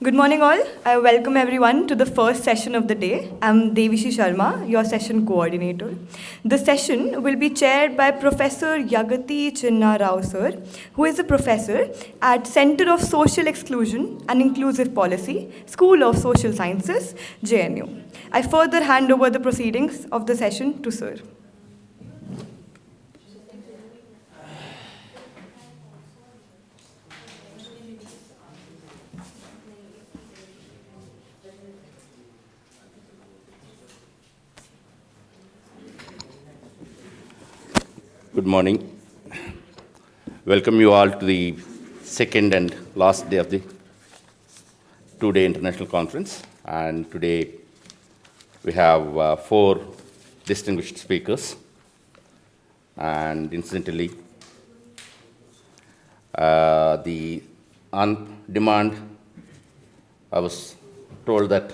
Good morning all. I welcome everyone to the first session of the day. I'm Deveshi Sharma, your session coordinator. The session will be chaired by Professor Yagati Chinna Rao sir, who is a professor at Center of Social Exclusion and Inclusive Policy, School of Social Sciences, JNU. I further hand over the proceedings of the session to sir. Good morning. Welcome you all to the second and last day of the two-day international conference. And today we have four distinguished speakers. And incidentally, on demand, I was told that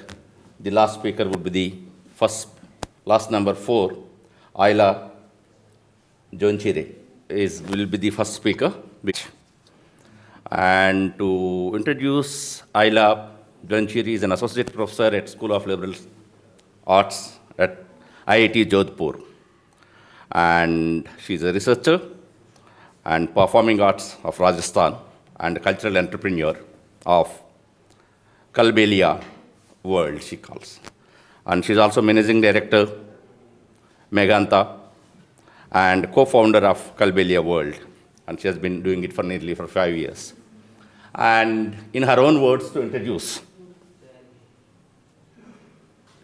the last speaker would be the last number 4, Ayla Jonchire will be the first speaker. And to introduce Ayla Jonchire is an associate professor at School of Liberal Arts at IIT Jodhpur. And she's a researcher and performing arts of Rajasthan and cultural entrepreneur of Kalbelia World, she calls. And she's also managing director, Meganta, and co-founder of Kalbelia World, and she has been doing it for nearly 5 years. And in her own words to introduce,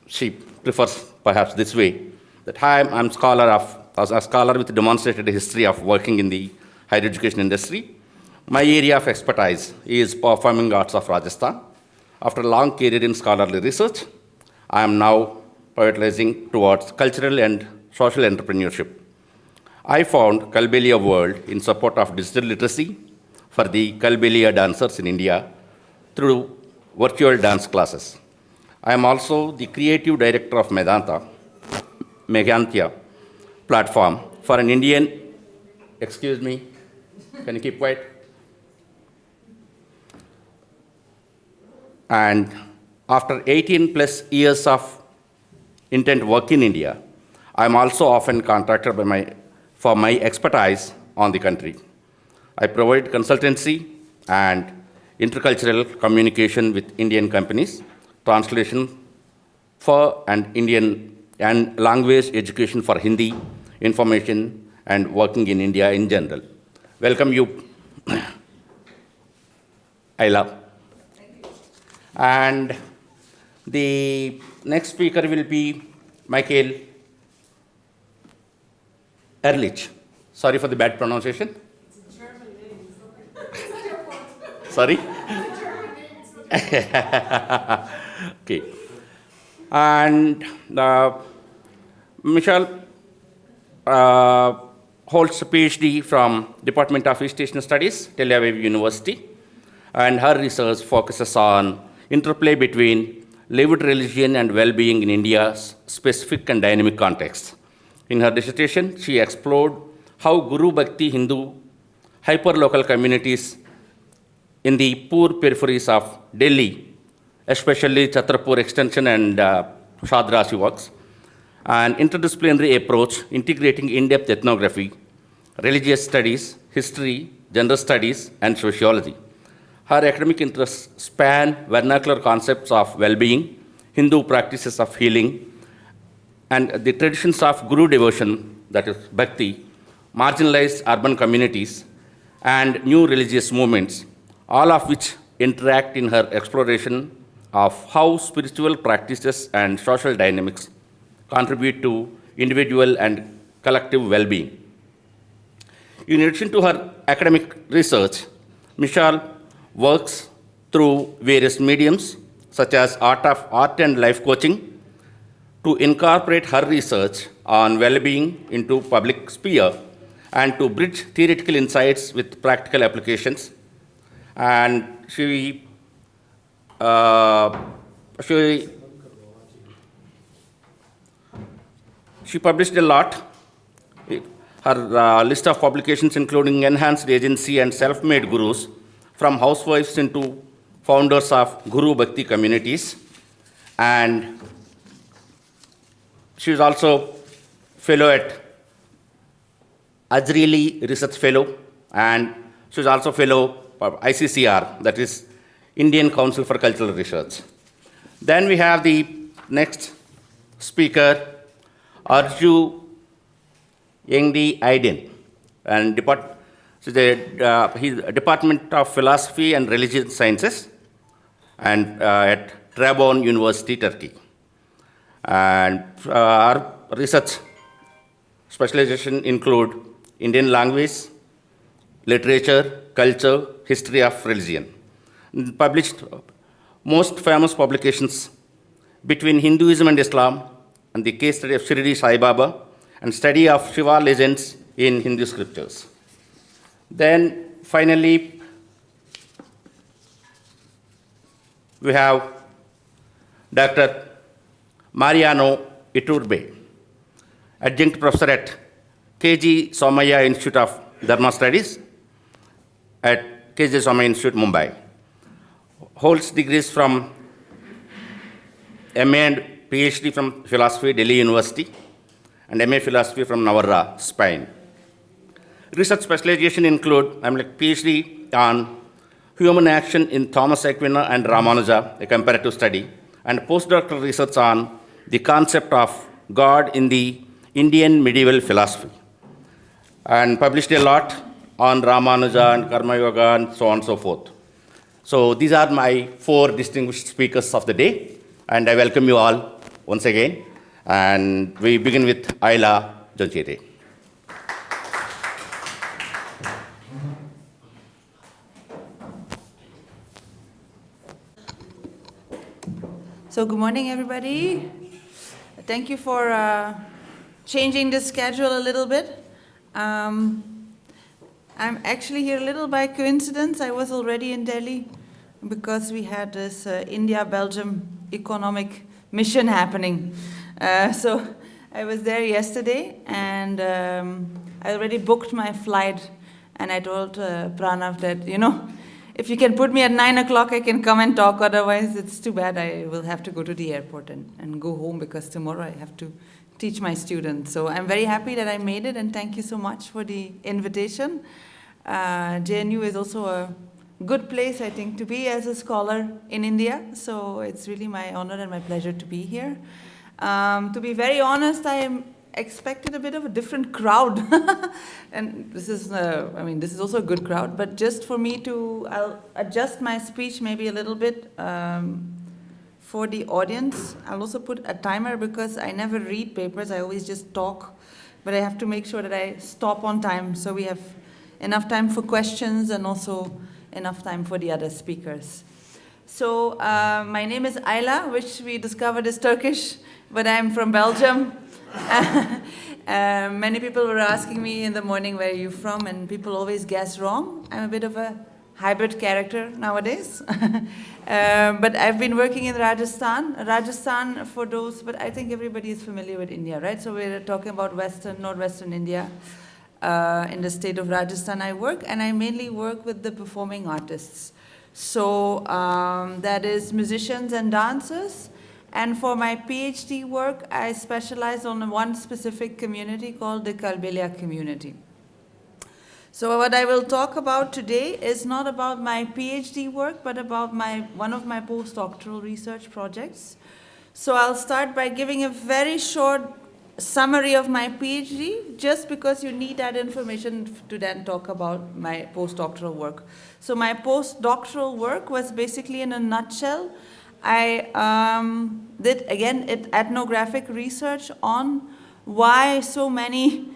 she prefers perhaps this way, that I'm a scholar with demonstrated history of working in the higher education industry. My area of expertise is performing arts of Rajasthan. After a long career in scholarly research, I am now prioritizing towards cultural and social entrepreneurship. I found Kalbelia World in support of digital literacy for the Kalbelia dancers in India through virtual dance classes. I am also the creative director of Megantya platform for an Indian, excuse me, can you keep quiet? And after 18 plus years of intent work in India, I am also often contacted for my expertise on the country. I provide consultancy and intercultural communication with Indian companies, translation for Indian and language education for Hindi, information, and working in India in general. Welcome you, Ayla. And the next speaker will be Michal Erlich. Sorry for the bad pronunciation. It's a German name. Sorry? Okay. And Michal holds a PhD from Department of East Asian Studies, Tel Aviv University, and her research focuses on interplay between lived religion and well-being in India's specific and dynamic context. In her dissertation, she explored how Guru Bhakti Hindu hyperlocal communities in the poor peripheries of Delhi, especially Chhatrapur Extension and Shadra, she works, an interdisciplinary approach integrating in-depth ethnography, religious studies, history, gender studies, and sociology. Her academic interests span vernacular concepts of well-being, Hindu practices of healing, and the traditions of Guru devotion, that is Bhakti, marginalized urban communities, and new religious movements, all of which interact in her exploration of how spiritual practices and social dynamics contribute to individual and collective well-being. In addition to her academic research, Michal works through various mediums, such as art and life coaching, to incorporate her research on well-being into public sphere and to bridge theoretical insights with practical applications. And she published a lot. Her list of publications including Enhanced Agency and Self-Made Gurus, from housewives into founders of Guru Bhakti communities, and she is also fellow at Azrili Research Fellow, and she is also fellow of ICCR, that is Indian Council for Cultural Research. Then we have the next speaker, Arzu Yengdi Aydin, and he's the Department of Philosophy and Religious Sciences, and at Trabzon University, Turkey. And our research specialization include Indian language, literature, culture, history of religion. Published most famous publications between Hinduism and Islam, and the case study of Shirdi Sai Baba, and study of Shiva legends in Hindu scriptures. Then finally, we have Dr. Mariano ITURBE, adjunct professor at KG Somaiya Institute of Dharma Studies at KG Somaiya Institute, Mumbai. Holds degrees from MA and PhD from Philosophy, Delhi University, and MA Philosophy from Navarra, Spain. Research specialization include PhD on human action in Thomas Aquinas and Ramaanujam, a comparative study, and postdoctoral research on the concept of God in the Indian medieval philosophy, and published a lot on Ramaanujam and Karma Yoga and so on and so forth. So these are my 4 distinguished speakers of the day, and I welcome you all once again. And we begin with Ayla Jonchire. So good morning, everybody. Thank you for changing the schedule a little bit. I'm actually here a little by coincidence. I was already in Delhi because we had this India-Belgium economic mission happening. So I was there yesterday, and I already booked my flight, and I told Pranav that, if you can put me at 9 o'clock, I can come and talk. Otherwise, it's too bad. I will have to go to the airport and go home, because tomorrow I have to teach my students. So I'm very happy that I made it, and thank you so much for the invitation. JNU is also a good place, I think, to be as a scholar in India. So it's really my honor and my pleasure to be here. To be very honest, I expected a bit of a different crowd. And this is, this is also a good crowd. But just for me I'll adjust my speech maybe a little bit for the audience. I'll also put a timer, because I never read papers. I always just talk. But I have to make sure that I stop on time, so we have enough time for questions and also enough time for the other speakers. So my name is Ayla, which we discovered is Turkish, but I'm from Belgium. Many people were asking me in the morning, where are you from? And people always guess wrong. I'm a bit of a hybrid character nowadays. But I've been working in Rajasthan. Rajasthan, for those, but I think everybody is familiar with India, right? So we're talking about northwestern India. In the state of Rajasthan I work, and I mainly work with the performing artists. So that is musicians and dancers. And for my PhD work, I specialize on one specific community called the Kalbelia community. So what I will talk about today is not about my PhD work, but about one of my postdoctoral research projects. So I'll start by giving a very short summary of my PhD, just because you need that information to then talk about my postdoctoral work. So my postdoctoral work was basically, in a nutshell, I did, again, ethnographic research on why so many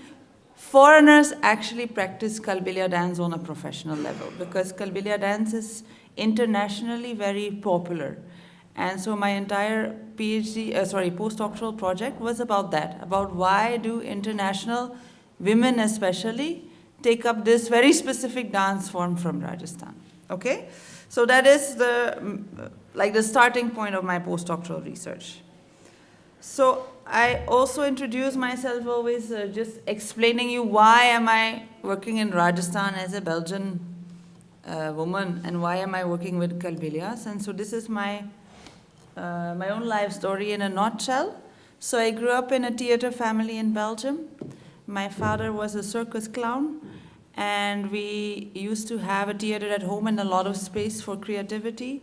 foreigners actually practice Kalbelia dance on a professional level, because Kalbelia dance is internationally very popular. And so my entire postdoctoral project was about that, about why do international women especially take up this very specific dance form from Rajasthan. Okay? So that is the starting point of my postdoctoral research. So I also introduce myself always just explaining you why am I working in Rajasthan as a Belgian woman and why am I working with Kalbilyas. And so this is my own life story in a nutshell. So I grew up in a theater family in Belgium. My father was a circus clown, and we used to have a theater at home and a lot of space for creativity.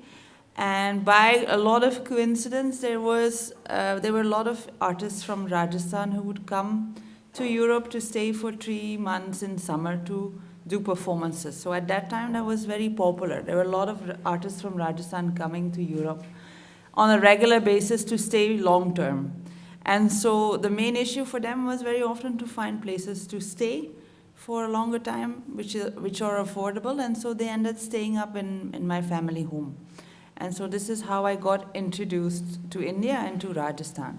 And by a lot of coincidence, there were a lot of artists from Rajasthan who would come to Europe to stay for 3 months in summer to do performances. So at that time, that was very popular. There were a lot of artists from Rajasthan coming to Europe on a regular basis to stay long term. And so the main issue for them was very often to find places to stay for a longer time, which are affordable. And so they ended staying up in my family home. And so this is how I got introduced to India and to Rajasthan.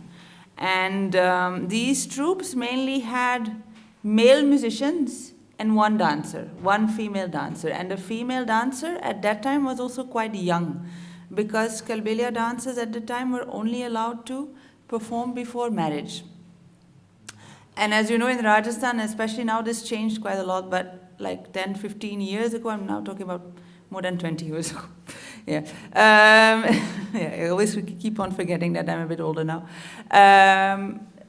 And these troupes mainly had male musicians and one dancer, one female dancer. And the female dancer at that time was also quite young, because Kalbilya dancers at the time were only allowed to perform before marriage. And as you know, in Rajasthan, especially now, this changed quite a lot, but like 10, 15 years ago, I'm now talking about more than 20 years ago. Yeah. I always keep on forgetting that I'm a bit older now.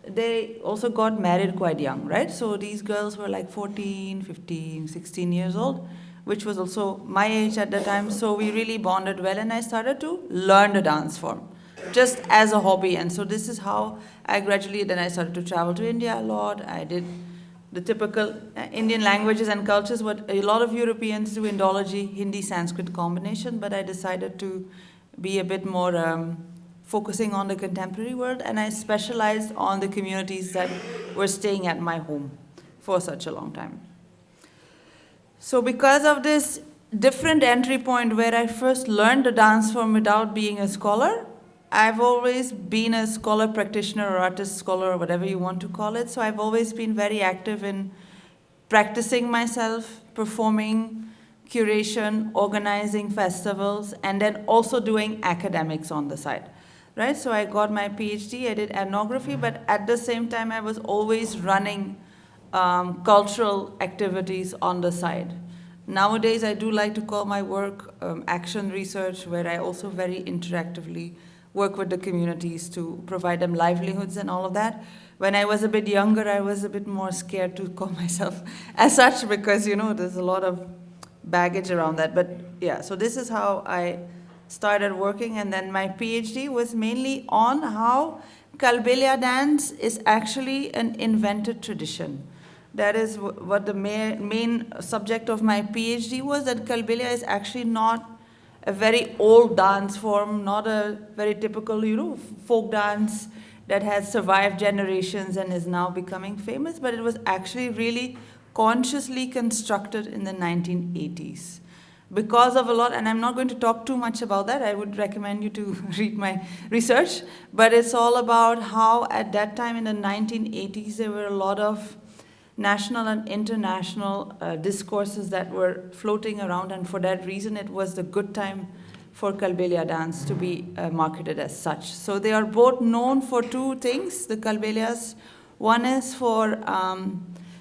They also got married quite young, right? So these girls were like 14, 15, 16 years old, which was also my age at the time. So we really bonded well, and I started to learn the dance form just as a hobby. And so this is how I gradually, then I started to travel to India a lot. I did the typical Indian languages and cultures, what a lot of Europeans do, Indology, Hindi, Sanskrit combination, but I decided to be a bit more focusing on the contemporary world, and I specialized on the communities that were staying at my home for such a long time. So because of this different entry point where I first learned the dance form without being a scholar, I've always been a scholar practitioner or artist scholar or whatever you want to call it. So I've always been very active in practicing myself, performing, curation, organizing festivals, and then also doing academics on the side. Right? So I got my PhD, I did ethnography, but at the same time I was always running cultural activities on the side. Nowadays I do like to call my work action research, where I also very interactively work with the communities to provide them livelihoods and all of that. When I was a bit younger, I was a bit more scared to call myself as such, because, you know, there's a lot of baggage around that. But yeah, so this is how I started working, and then my PhD was mainly on how Kalbilya dance is actually an invented tradition. That is what the main subject of my PhD was, that Kalbilya is actually not a very old dance form, not a very typical, you know, folk dance that has survived generations and is now becoming famous, but it was actually really consciously constructed in the 1980s. Because of a lot, and I'm not going to talk too much about that, I would recommend you to read my research, but it's all about how at that time in the 1980s there were a lot of national and international discourses that were floating around, and for that reason it was the good time for Kalbilya dance to be marketed as such. So they are both known for two things, the Kalbilyas. One is for,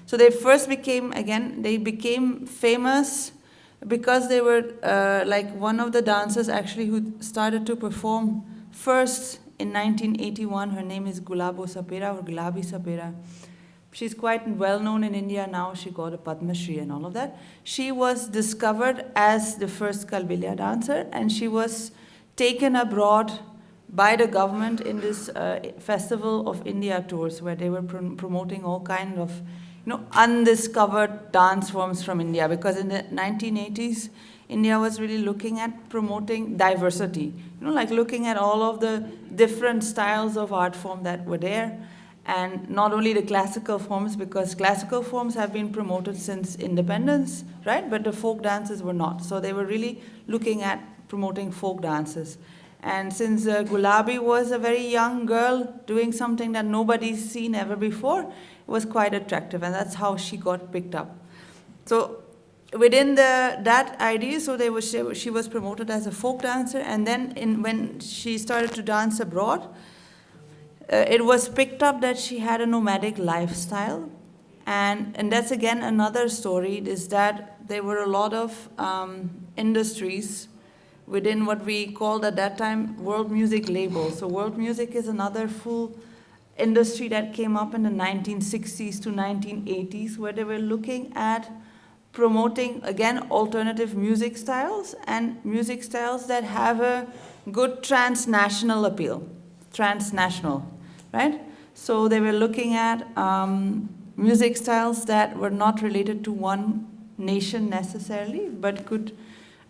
so they first became, again, they became famous because they were like one of the dancers actually who started to perform first in 1981. Her name is Gulabo Sapera or Gulabi Sapera. She's quite well known in India now. She got a Padma Shri and all of that. She was discovered as the first Kalbilya dancer, and she was taken abroad by the government in this Festival of India tours, where they were promoting all kind of, you know, undiscovered dance forms from India, because in the 1980s, India was really looking at promoting diversity, you know, like looking at all of the different styles of art form that were there. And not only the classical forms, because classical forms have been promoted since independence, right? But the folk dances were not. So they were really looking at promoting folk dances. And since Gulabi was a very young girl doing something that nobody's seen ever before, it was quite attractive, and that's how she got picked up. So within that idea, so she was promoted as a folk dancer, and then when she started to dance abroad, it was picked up that she had a nomadic lifestyle, And that's again another story, is that there were a lot of industries within what we called at that time world music labels. So world music is another full industry that came up in the 1960s to 1980s, where they were looking at promoting, again, alternative music styles and music styles that have a good transnational appeal. Transnational, right? So they were looking at music styles that were not related to one nation necessarily, but could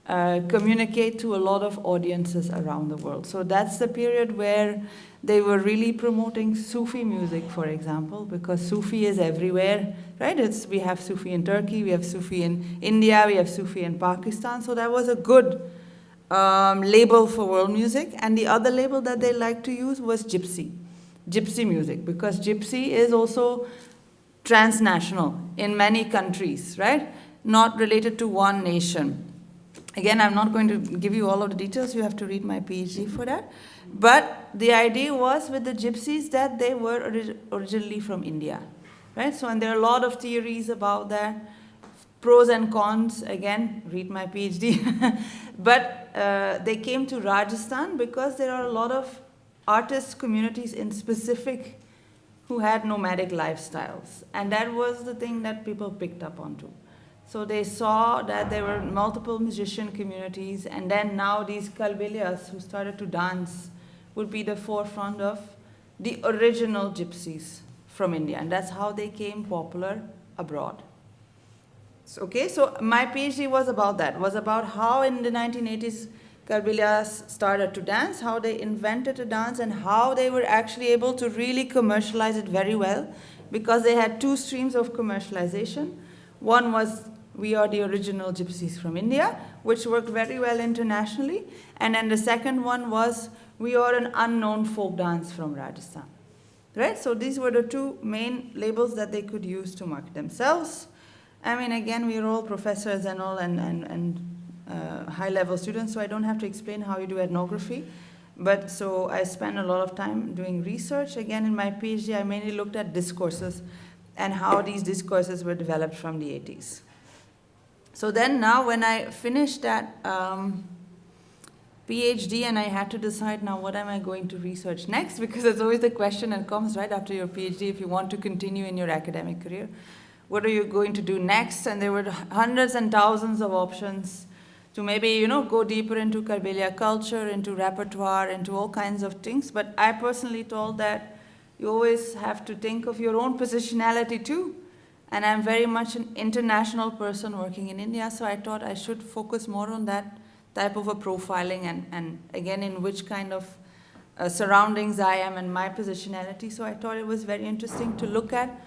communicate to a lot of audiences around the world. So that's the period where they were really promoting Sufi music, for example, because Sufi is everywhere, right? We have Sufi in Turkey, we have Sufi in India, we have Sufi in Pakistan. So that was a good label for world music. And the other label that they liked to use was Gypsy music, because Gypsy is also transnational in many countries, right? Not related to one nation. Again, I'm not going to give you all of the details. You have to read my PhD for that. But the idea was with the Gypsies that they were originally from India, right? So, and there are a lot of theories about that, pros and cons. Again, read my PhD. But they came to Rajasthan because there are a lot of artist communities in specific who had nomadic lifestyles. And that was the thing that people picked up onto. So they saw that there were multiple musician communities, and then now these Kalbelias who started to dance would be the forefront of the original Gypsies from India, and that's how they came popular abroad. So my PhD was about that, was about how in the 1980s Kalbelias started to dance, how they invented a dance, and how they were actually able to really commercialize it very well, because they had two streams of commercialization. One was, we are the original Gypsies from India, which worked very well internationally. And then the second one was, we are an unknown folk dance from Rajasthan. Right? So these were the two main labels that they could use to market themselves. I mean, again, we are all professors and all and high-level students, so I don't have to explain how you do ethnography. But so I spent a lot of time doing research. Again, in my PhD, I mainly looked at discourses and how these discourses were developed from the 80s. So then now when I finished that PhD and I had to decide now what am I going to research next, because it's always the question that comes right after your PhD if you want to continue in your academic career. What are you going to do next? And there were hundreds and thousands of options to maybe, go deeper into Kalbelia culture, into repertoire, into all kinds of things. But I personally thought that you always have to think of your own positionality too. And I'm very much an international person working in India, so I thought I should focus more on that type of a profiling and again, in which kind of surroundings I am and my positionality. So I thought it was very interesting to look at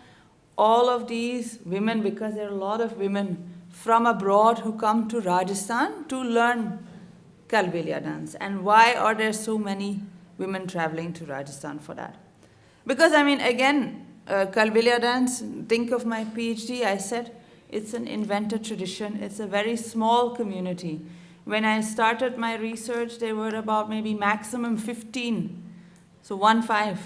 all of these women, because there are a lot of women from abroad who come to Rajasthan to learn Kalbelia dance. And why are there so many women traveling to Rajasthan for that? Because, I mean, again, Kalbelia dance, think of my PhD, I said it's an invented tradition. It's a very small community. When I started my research, there were about maybe maximum 15, so 15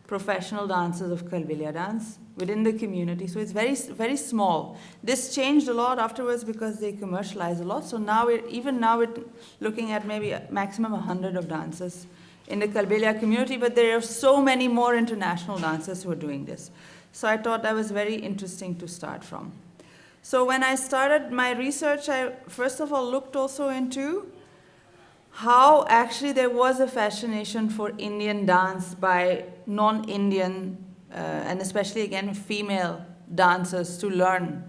professional dancers of Kalbelia dance within the community. So it's very, very small. This changed a lot afterwards because they commercialized a lot. So now we're looking at maybe a maximum 100 of dancers in the Kalbelia community, but there are so many more international dancers who are doing this. So I thought that was very interesting to start from. So when I started my research, I first of all looked also into how actually there was a fascination for Indian dance by non-Indian and especially again female dancers to learn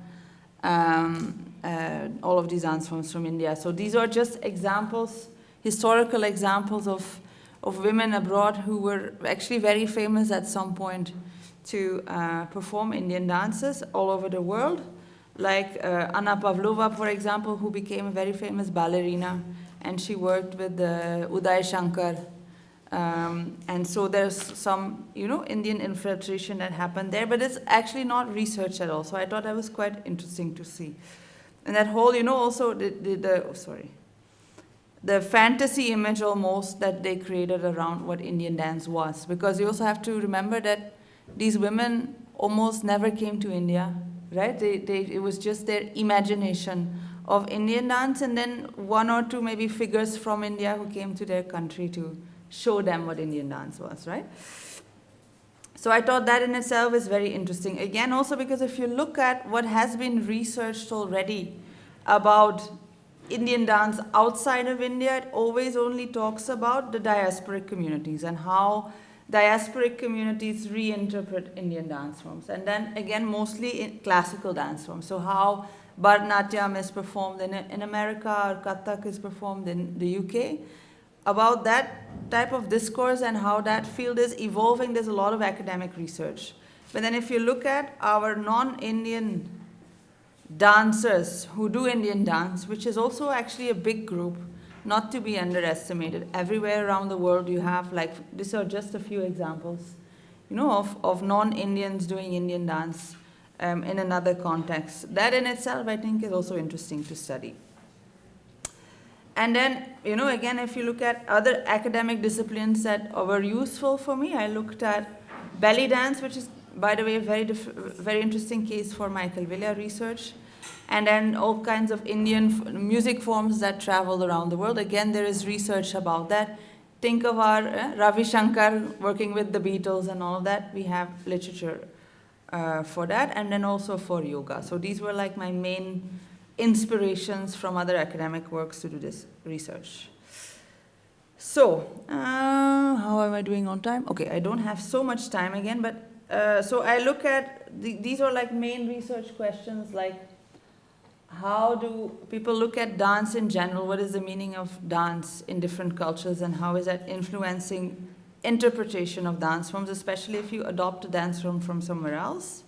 all of these dance forms from India. So these are just examples, historical examples of women abroad who were actually very famous at some point to perform Indian dances all over the world. Like Anna Pavlova, for example, who became a very famous ballerina, and she worked with Uday Shankar. And so there's some, Indian infiltration that happened there, but it's actually not research at all. So I thought that was quite interesting to see. And that whole, also the fantasy image almost that they created around what Indian dance was. Because you also have to remember that these women almost never came to India, right? It was just their imagination of Indian dance, and then one or two maybe figures from India who came to their country to show them what Indian dance was, right? So I thought that in itself is very interesting. Again, also because if you look at what has been researched already about Indian dance outside of India, it always only talks about the diasporic communities and how diasporic communities reinterpret Indian dance forms. And then again, mostly in classical dance forms. So how Bharatanatyam is performed in America, or Kathak is performed in the UK. About that type of discourse and how that field is evolving, there's a lot of academic research. But then if you look at our non-Indian dancers who do Indian dance, which is also actually a big group, not to be underestimated. Everywhere around the world you have, like, these are just a few examples, of non-Indians doing Indian dance in another context. That in itself, I think, is also interesting to study. And then, again, if you look at other academic disciplines that were useful for me, I looked at belly dance, which is, by the way, a very interesting case for my Kalvilya research. And then all kinds of Indian music forms that travel around the world. Again, there is research about that. Think of our Ravi Shankar working with the Beatles and all of that. We have literature for that, and then also for yoga. So these were like my main inspirations from other academic works to do this research. So, how am I doing on time? Okay, I don't have so much time again, but so I look at, these are like main research questions, like how do people look at dance in general? What is the meaning of dance in different cultures, and how is that influencing interpretation of dance forms, especially if you adopt a dance form from somewhere else?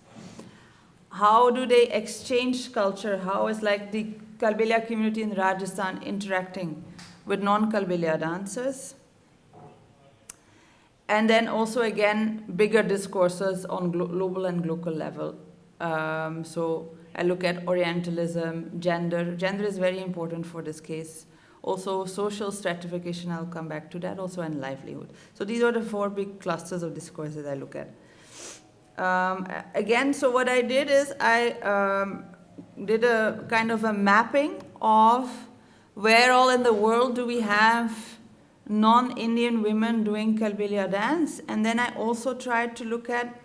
How do they exchange culture? How is like the Kalbilya community in Rajasthan interacting with non-Kalbilya dancers? And then also, again, bigger discourses on global and local level. So I look at Orientalism, gender. Gender is very important for this case. Also social stratification, I'll come back to that, also, and livelihood. So these are the 4 big clusters of discourses I look at. Again, so what I did is I did a kind of a mapping of where all in the world do we have non-Indian women doing Kalbilya dance, and then I also tried to look at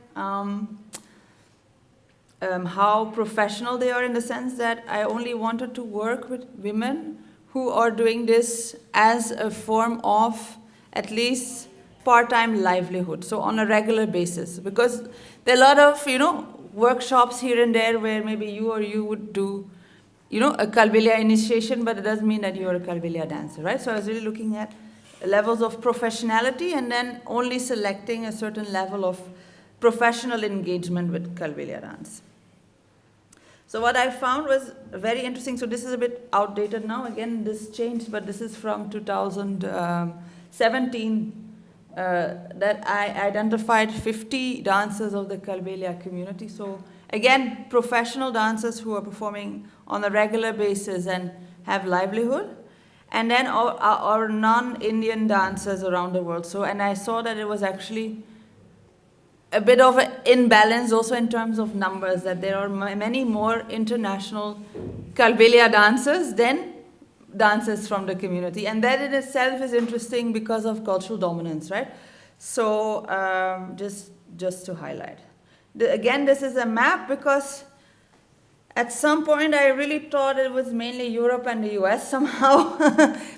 how professional they are, in the sense that I only wanted to work with women who are doing this as a form of at least part-time livelihood, so on a regular basis. Because there are a lot of, workshops here and there where maybe you would do, a Kalbilya initiation, but it doesn't mean that you're a Kalbilya dancer, right? So I was really looking at levels of professionality and then only selecting a certain level of professional engagement with Kalbilya dance. So what I found was very interesting. So this is a bit outdated now. Again, this changed, but this is from 2017. That I identified 50 dancers of the Kalbilya community. So again, professional dancers who are performing on a regular basis and have livelihood. And then our non-Indian dancers around the world. So, and I saw that it was actually a bit of an imbalance also in terms of numbers, that there are many more international Kalbilya dancers than dancers from the community. And that in itself is interesting because of cultural dominance, right? So just to highlight. Again, this is a map because at some point I really thought it was mainly Europe and the US somehow,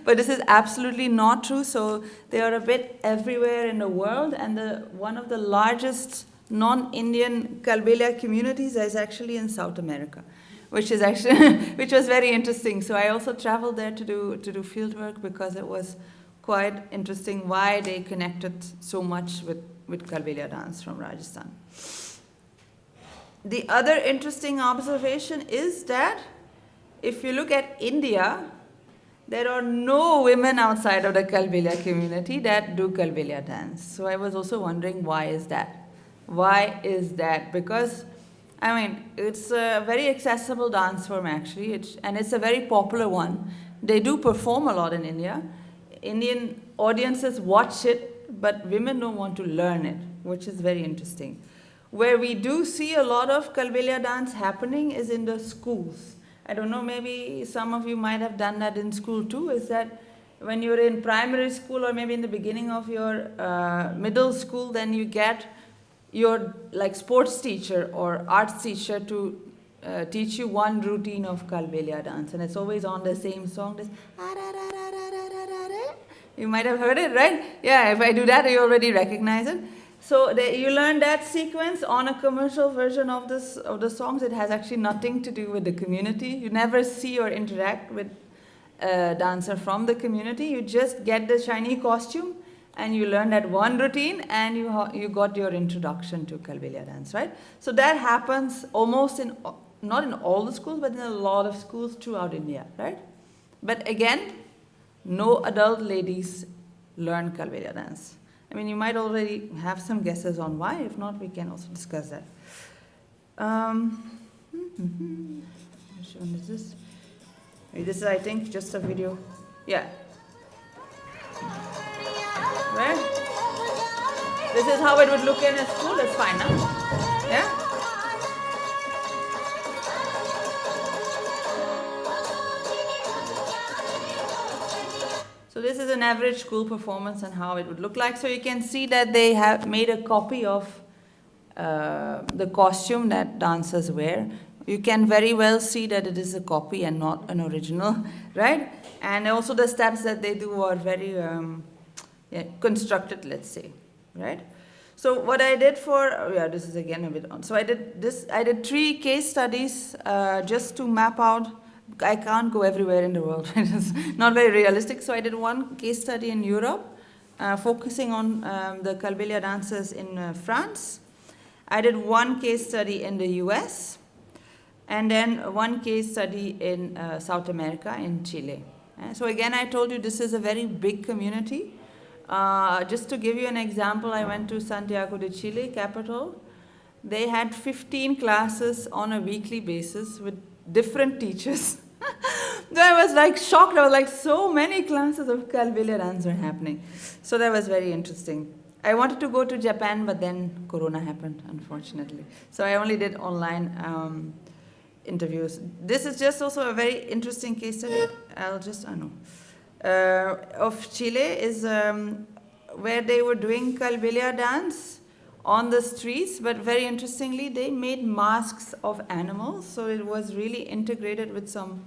but this is absolutely not true. So they are a bit everywhere in the world, and one of the largest non-Indian Kalbilya communities is actually in South America, which is actually which was very interesting. So I also traveled there to do field work because it was quite interesting why they connected so much with Kalbilya dance from Rajasthan. The other interesting observation is that if you look at India, there are no women outside of the Kalbilya community that do Kalbilya dance. So I was also wondering, why is that? Why is that? Because, I mean, it's a very accessible dance form actually, and it's a very popular one. They do perform a lot in India. Indian audiences watch it, but women don't want to learn it, which is very interesting. Where we do see a lot of Kalbelia dance happening is in the schools. I don't know, maybe some of you might have done that in school too, is that when you're in primary school or maybe in the beginning of your middle school, then you get your like sports teacher or arts teacher to teach you one routine of Kalbelia dance, and it's always on the same song. This, you might have heard it, right? Yeah, if I do that, you already recognize it. So you learn that sequence on a commercial version of the songs. It has actually nothing to do with the community. You never see or interact with a dancer from the community. You just get the shiny costume and you learn that one routine, and you got your introduction to Kalbelia dance, right? So that happens almost in, not in all the schools, but in a lot of schools throughout India, right? But again, no adult ladies learn Kalbelia dance. I mean, you might already have some guesses on why. If not, we can also discuss that. Which one is this? This is, I think, just a video. Yeah. Right? This is how it would look in a school. That's fine, huh? Yeah? So this is an average school performance and how it would look like. So you can see that they have made a copy of the costume that dancers wear. You can very well see that it is a copy and not an original, right? And also the steps that they do are very constructed, let's say, right? So what I did for, this is again a bit on. So I did 3 case studies just to map out. I can't go everywhere in the world. It's not very realistic. So I did 1 case study in Europe, focusing on the Kalbelia dancers in France. I did 1 case study in the US, and then 1 case study in South America, in Chile. So again, I told you this is a very big community. Just to give you an example, I went to Santiago de Chile, capital. They had 15 classes on a weekly basis with different teachers. So I was like shocked. I was like, so many classes of Kalbelia dance are happening. So that was very interesting. I wanted to go to Japan, but then Corona happened, unfortunately. So I only did online interviews. This is just also a very interesting case study. Of Chile is where they were doing Kalbelia dance on the streets, but very interestingly, they made masks of animals, so it was really integrated with some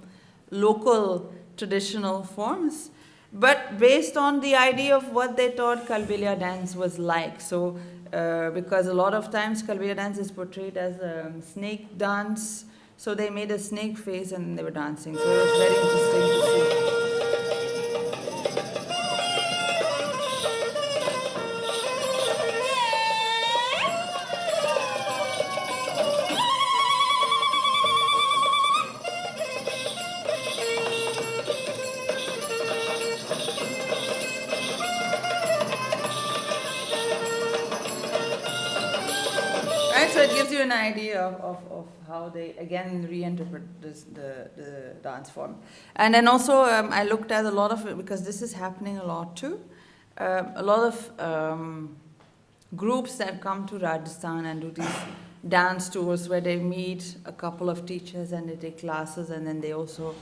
local traditional forms, but based on the idea of what they thought Kalbelia dance was like. So, because a lot of times Kalbelia dance is portrayed as a snake dance, so they made a snake face and they were dancing. So it was very interesting to see. So it gives you an idea of how they again reinterpret the dance form. And then also I looked at a lot of it, because this is happening a lot too. A lot of groups that come to Rajasthan and do these dance tours where they meet a couple of teachers and they take classes, and then they also,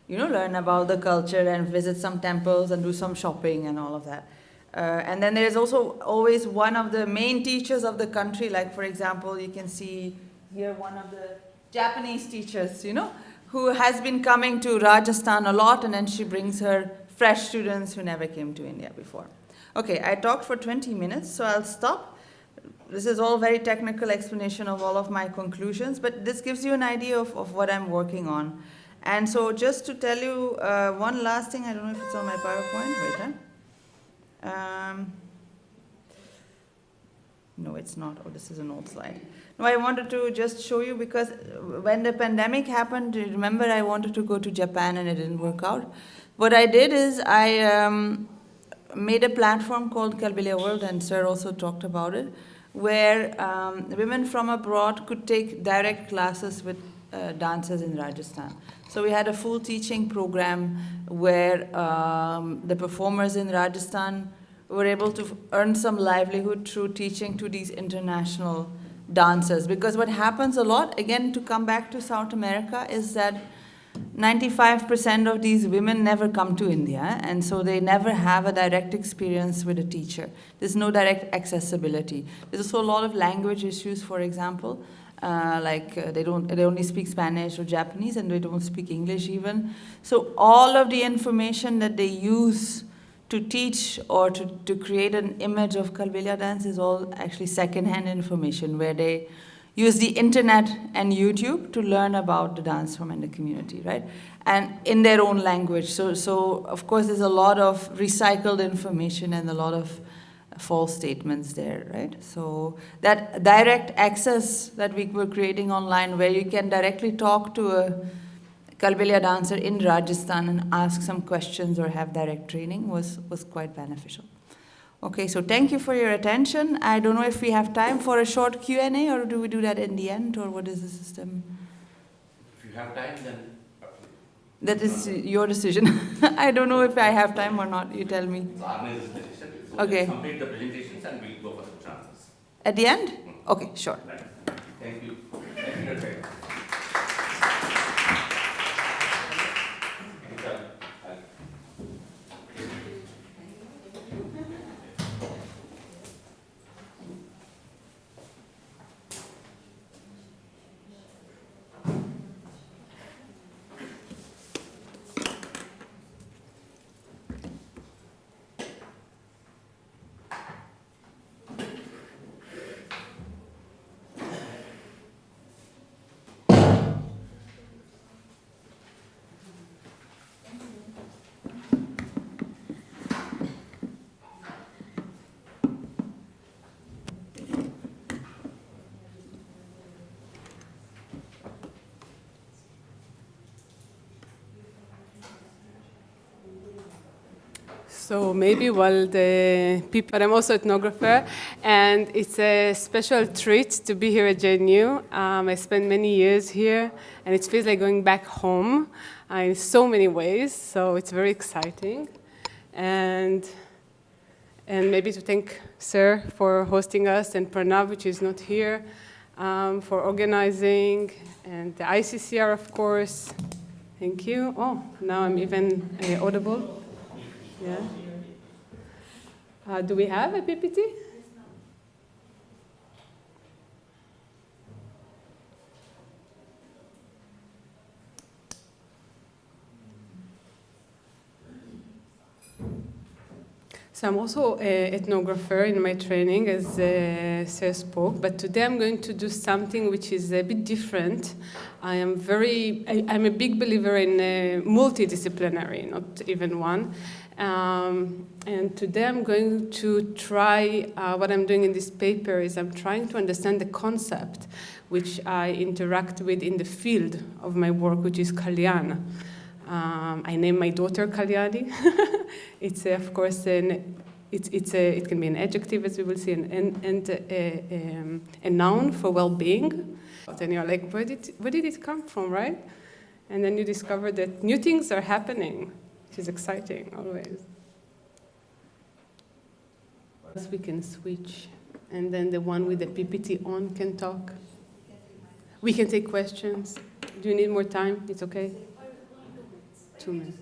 learn about the culture and visit some temples and do some shopping and all of that. And then there's also always one of the main teachers of the country, like for example, you can see here one of the Japanese teachers, who has been coming to Rajasthan a lot, and then she brings her fresh students who never came to India before. Okay, I talked for 20 minutes, so I'll stop. This is all very technical explanation of all of my conclusions, but this gives you an idea of what I'm working on. And so just to tell you one last thing, I don't know if it's on my PowerPoint, wait, huh? No, it's not. Oh, this is an old slide. No, I wanted to just show you, because when the pandemic happened, remember I wanted to go to Japan and it didn't work out. What I did is I made a platform called Kalbelia World, and Sir also talked about it, where women from abroad could take direct classes with dancers in Rajasthan. So we had a full teaching program where the performers in Rajasthan were able to earn some livelihood through teaching to these international dancers. Because what happens a lot, again, to come back to South America, is that 95% of these women never come to India, and so they never have a direct experience with a teacher. There's no direct accessibility. There's also a lot of language issues, for example, they only speak Spanish or Japanese, and they don't speak English even. So all of the information that they use to teach or to create an image of Kalbelia dance is all actually secondhand information, where they use the internet and YouTube to learn about the dance form and the community, right? And in their own language. So of course, there's a lot of recycled information and a lot of false statements there, right? So that direct access that we were creating online, where you can directly talk to a Kalbelia dancer in Rajasthan and ask some questions or have direct training, was quite beneficial. Okay, so thank you for your attention. I don't know if we have time for a short Q&A, or do we do that in the end, or what is the system? If you have time, then... That is your decision. I don't know if I have time or not. You tell me. It's Arzu's decision. So Okay. let's complete the presentations and we'll go for the chances. At the end? Okay, sure. Right. Thank you. Thank you. So maybe while the people, but I'm also an ethnographer, and it's a special treat to be here at JNU. I spent many years here, and it feels like going back home in so many ways, so it's very exciting. And maybe to thank Sir for hosting us, and Pranav, which is not here, for organizing, and the ICCR, of course. Thank you. Oh, now I'm even audible. Yeah. Do we have a PPT? So I'm also an ethnographer in my training, as Sir spoke, but today I'm going to do something which is a bit different. I'm a big believer in multidisciplinary, not even one. And today I'm going to try, what I'm doing in this paper is I'm trying to understand the concept which I interact with in the field of my work, which is Kalyāṇ. I named my daughter Kalyāṇi. It's of course it can be an adjective, as we will see, and a noun for well-being. And you're like, where did it come from, right? And then you discover that new things are happening, which is exciting always. We can switch, and then the one with the PPT on can talk. We can take questions. Do you need more time? It's okay. 2 minutes.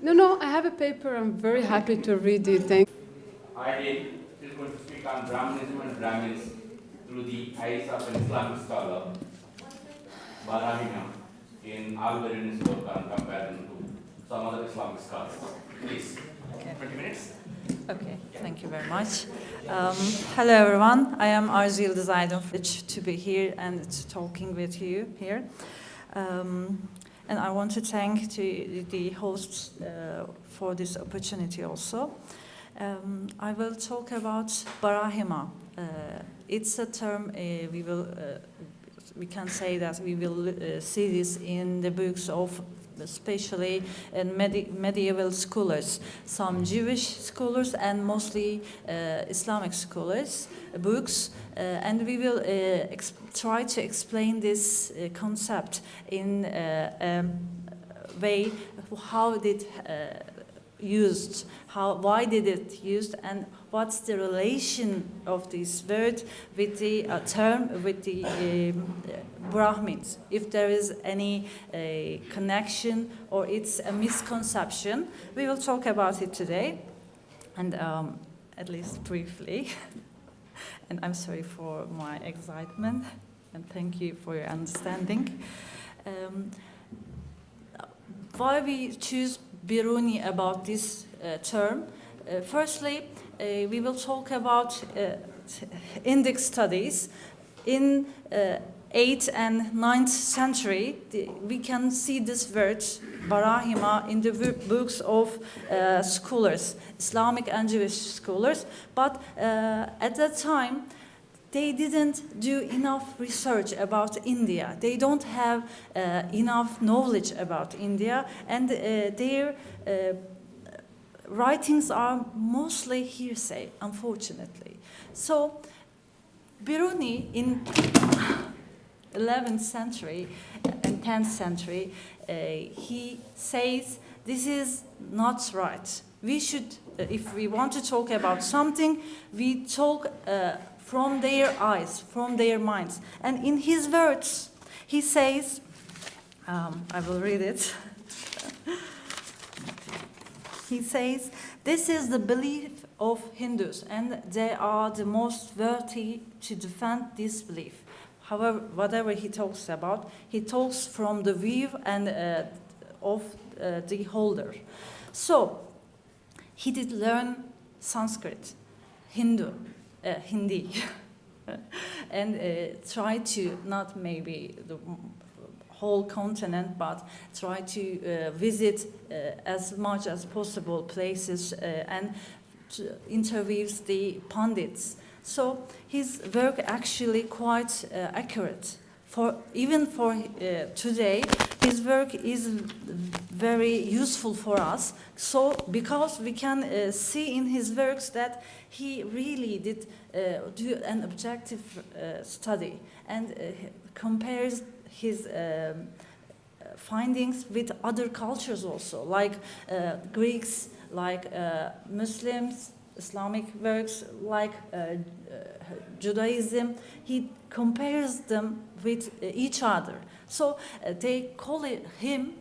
No, I have a paper. I'm very happy to read it. Thank you. ITURBE is going to speak on Brahmanism and Brahmins through the eyes of an Islamic scholar, Barahima, in Al-Birunis work on comparison to some other Islamic scholars. Please, 20 minutes. Okay, thank you very much. Hello everyone, I am Arzu YILDIZ, to be here and talking with you here. And I want to thank the hosts for this opportunity also. I will talk about Barahima. It's a term we can say that we will see this in the books of especially in medieval scholars, some Jewish scholars and mostly Islamic scholars, books, and we will try to explain this concept in a way how did used, why did it used, and what's the relation of this word with the term, with the Brahmins, if there is any connection or it's a misconception. We will talk about it today, and at least briefly. And I'm sorry for my excitement, and thank you for your understanding. Why we choose Biruni about this term? Firstly, we will talk about Indic studies. In 8th and 9th century, we can see this word, Barahima, in the books of scholars, Islamic and Jewish scholars. But at that time, they didn't do enough research about India. They don't have enough knowledge about India, and their writings are mostly hearsay, unfortunately. So, Biruni in 11th century and 10th century, he says this is not right. We should, if we want to talk about something, we talk from their eyes, from their minds. And in his words, he says, I will read it. He says, this is the belief of Hindus, and they are the most worthy to defend this belief. However, whatever he talks about, he talks from the view and of the holder. So, he did learn Sanskrit, Hindi, and try to, not maybe the whole continent, but try to visit as much as possible places and interviews the pundits. So his work actually quite accurate. Even for today, his work is very useful for us. So because we can see in his works that he really did do an objective study and compares his findings with other cultures also, like Greeks, like Muslims, Islamic works, like Judaism. He compares them with each other. So they call him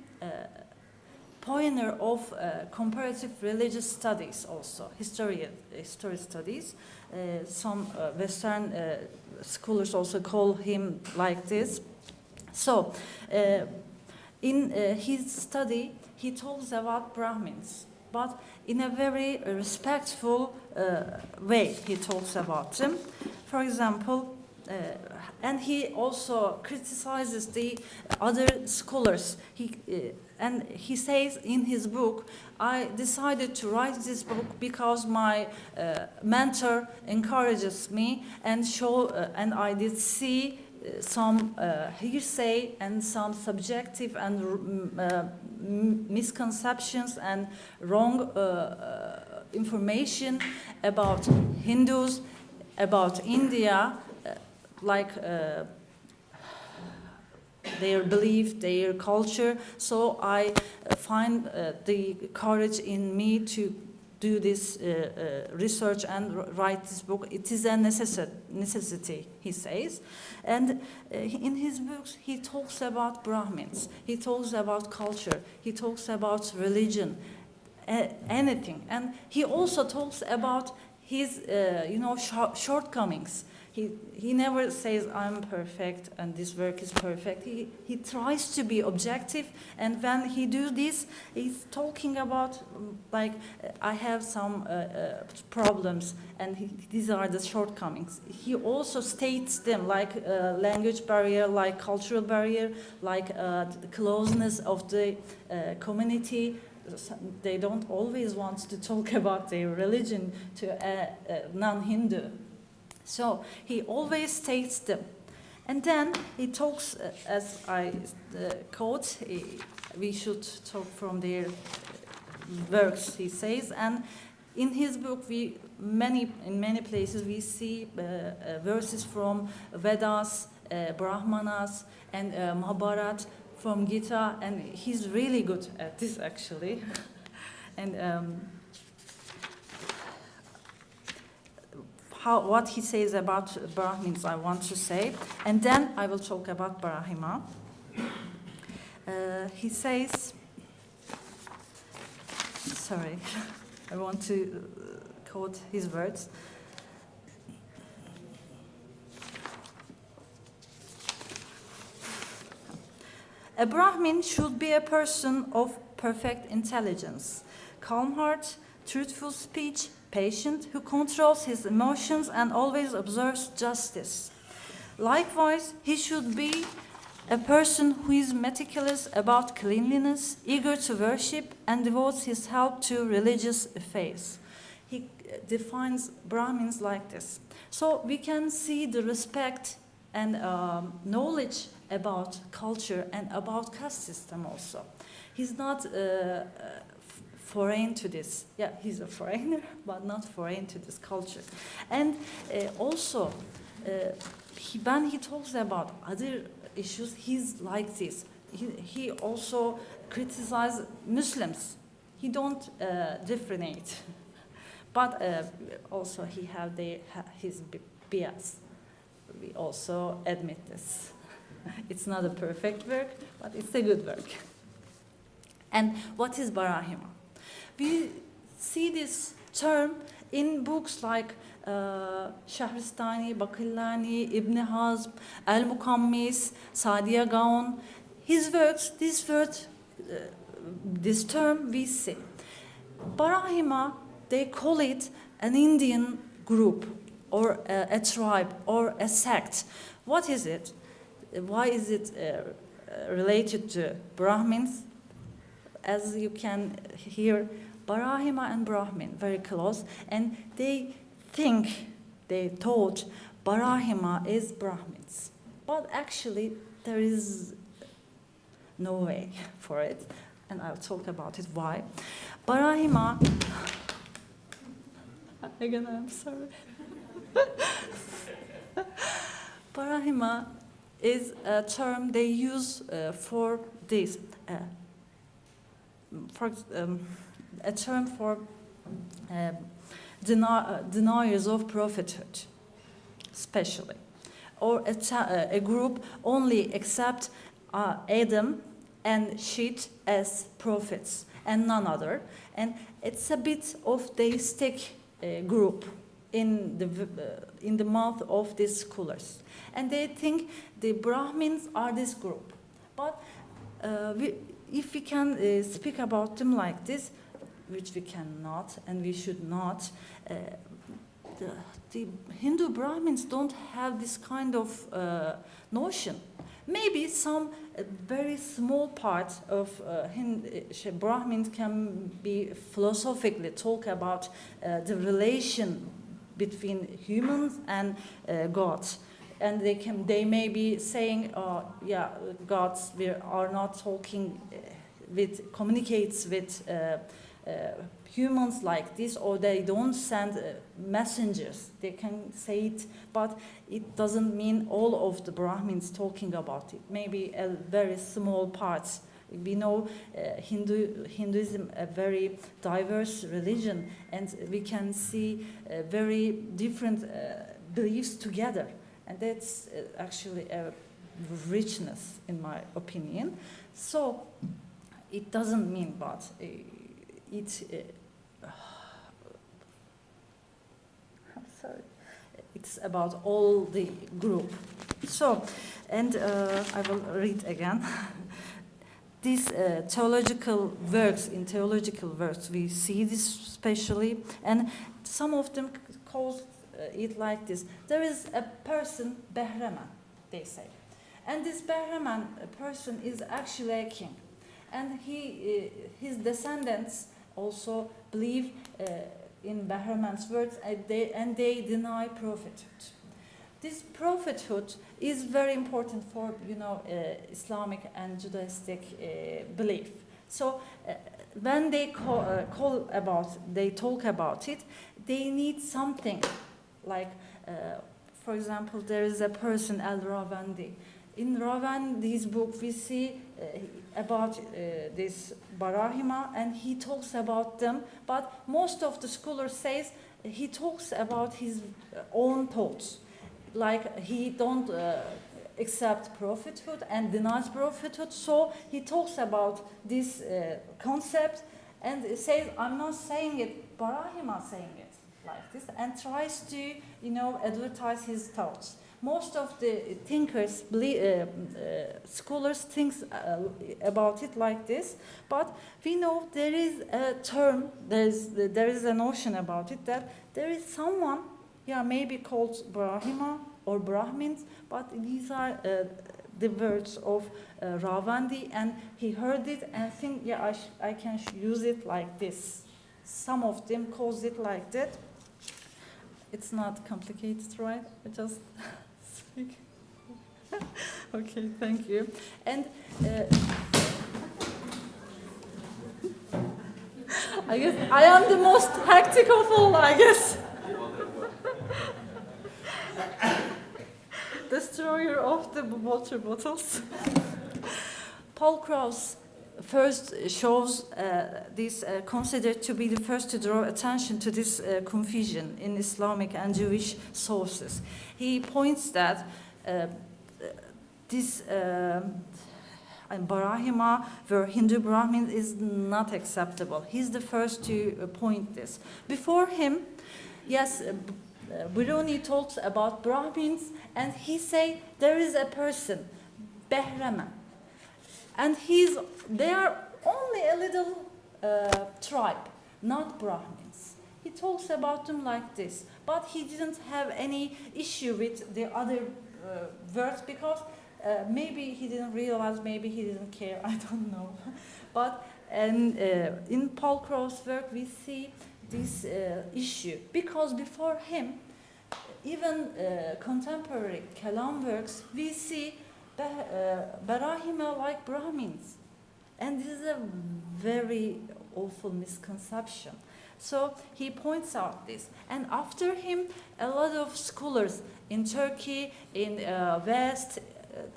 pioneer of comparative religious studies also, history studies. Some Western scholars also call him like this. So, in his study, he talks about Brahmins, but in a very respectful way he talks about them. For example, and he also criticizes the other scholars. And he says in his book, I decided to write this book because my mentor encourages me and and I did see some hearsay and some subjective and misconceptions and wrong information about Hindus, about India, like their belief, their culture. So I find the courage in me to do this research and write this book. It is a necessity, he says. And in his books, he talks about Brahmins, he talks about culture, he talks about religion, anything. And he also talks about his, shortcomings. He never says, I'm perfect and this work is perfect. He tries to be objective, and when he do this, he's talking about, like, I have some problems, and these are the shortcomings. He also states them, like language barrier, like cultural barrier, like the closeness of the community. They don't always want to talk about their religion to a non-Hindu. So he always states them. And then he talks, as I quote, we should talk from their works, he says. And in his book, in many places, we see verses from Vedas, Brahmanas, and Mahabharat, from Gita, and he's really good at this, actually. And what he says about Brahmins, I want to say, and then I will talk about Barahima. He says, sorry, I want to quote his words. A Brahmin should be a person of perfect intelligence, calm heart, truthful speech, patient, who controls his emotions and always observes justice. Likewise, he should be a person who is meticulous about cleanliness, eager to worship, and devotes his help to religious faith. He defines Brahmins like this. So we can see the respect and knowledge about culture and about caste system also. He's not foreign to this. Yeah, he's a foreigner, but not foreign to this culture. And also, when he talks about other issues, he's like this. He also criticizes Muslims. He don't differentiate. But also he have his bias. We also admit this. It's not a perfect work, but it's a good work. And what is Barahima? We see this term in books like Shahristani, Bakillani, Ibn Hazm, Al-Mukammis, Sadiya Gaon. His works, this term we see. Barahima, they call it an Indian group or a tribe or a sect. What is it? Why is it related to Brahmins? As you can hear, Barahima and Brahmin very close, and they thought Barahima is Brahmins. But actually, there is no way for it, and I'll talk about it why. Barahima, again, I'm sorry. Barahima is a term they use for this, a term for deniers of prophethood, especially, or a group only accept Adam and Shit as prophets and none other, and it's a bit of deistic group in the mouth of these scholars, and they think the Brahmins are this group, but if we can speak about them like this, which we cannot and we should not, the Hindu Brahmins don't have this kind of notion. Maybe some very small part of Brahmins can be philosophically talk about the relation between humans and gods. And they may be saying, yeah, gods are not talking communicates with humans like this, or they don't send messengers. They can say it, but it doesn't mean all of the Brahmins talking about it. Maybe a very small part. We know Hinduism a very diverse religion, and we can see very different beliefs together. And that's actually a richness, in my opinion. So it doesn't mean, but I'm sorry. It's about all the group. So, and I will read again. These theological works, we see this especially, and some of them call it like this. There is a person, Bahraman, they say. And this Bahraman person is actually a king. And his descendants also believe in Bahraman's words, and they deny prophethood. This prophethood is very important for, Islamic and Judaistic belief. So when they talk about it, they need something like, for example, there is a person, Al-Rawandi. In Rawandi's book, we see about this Barahima, and he talks about them, but most of the scholars says he talks about his own thoughts. Like he don't accept prophethood and denies prophethood, so he talks about this concept and says, I'm not saying it, Barahima saying it like this, and tries to, advertise his thoughts. Most of the thinkers, scholars think about it like this, but we know there is a term, there is a notion about it, that there is someone, maybe called Barahima or Brahmins, but these are the words of Ravandi, and he heard it and think, I can use it like this. Some of them calls it like that. It's not complicated, right? I just speak. Okay, thank you. And I guess I am the most hectic of all, I guess. Destroyer of the water bottles. Paul Krauss first shows this, considered to be the first to draw attention to this confusion in Islamic and Jewish sources. He points that this Barahima, where Hindu Brahmins, is not acceptable. He's the first to point this. Before him, yes, Biruni talks about Brahmins, and he say there is a person, Bahraman, and they are only a little tribe, not Brahmins. He talks about them like this, but he didn't have any issue with the other words because maybe he didn't realize, maybe he didn't care, I don't know. But in Paul Krauss' work we see this issue, because before him, even contemporary Kalyāṇ works, we see Barahima like Brahmins. And this is a very awful misconception. So he points out this. And after him, a lot of scholars in Turkey, in West,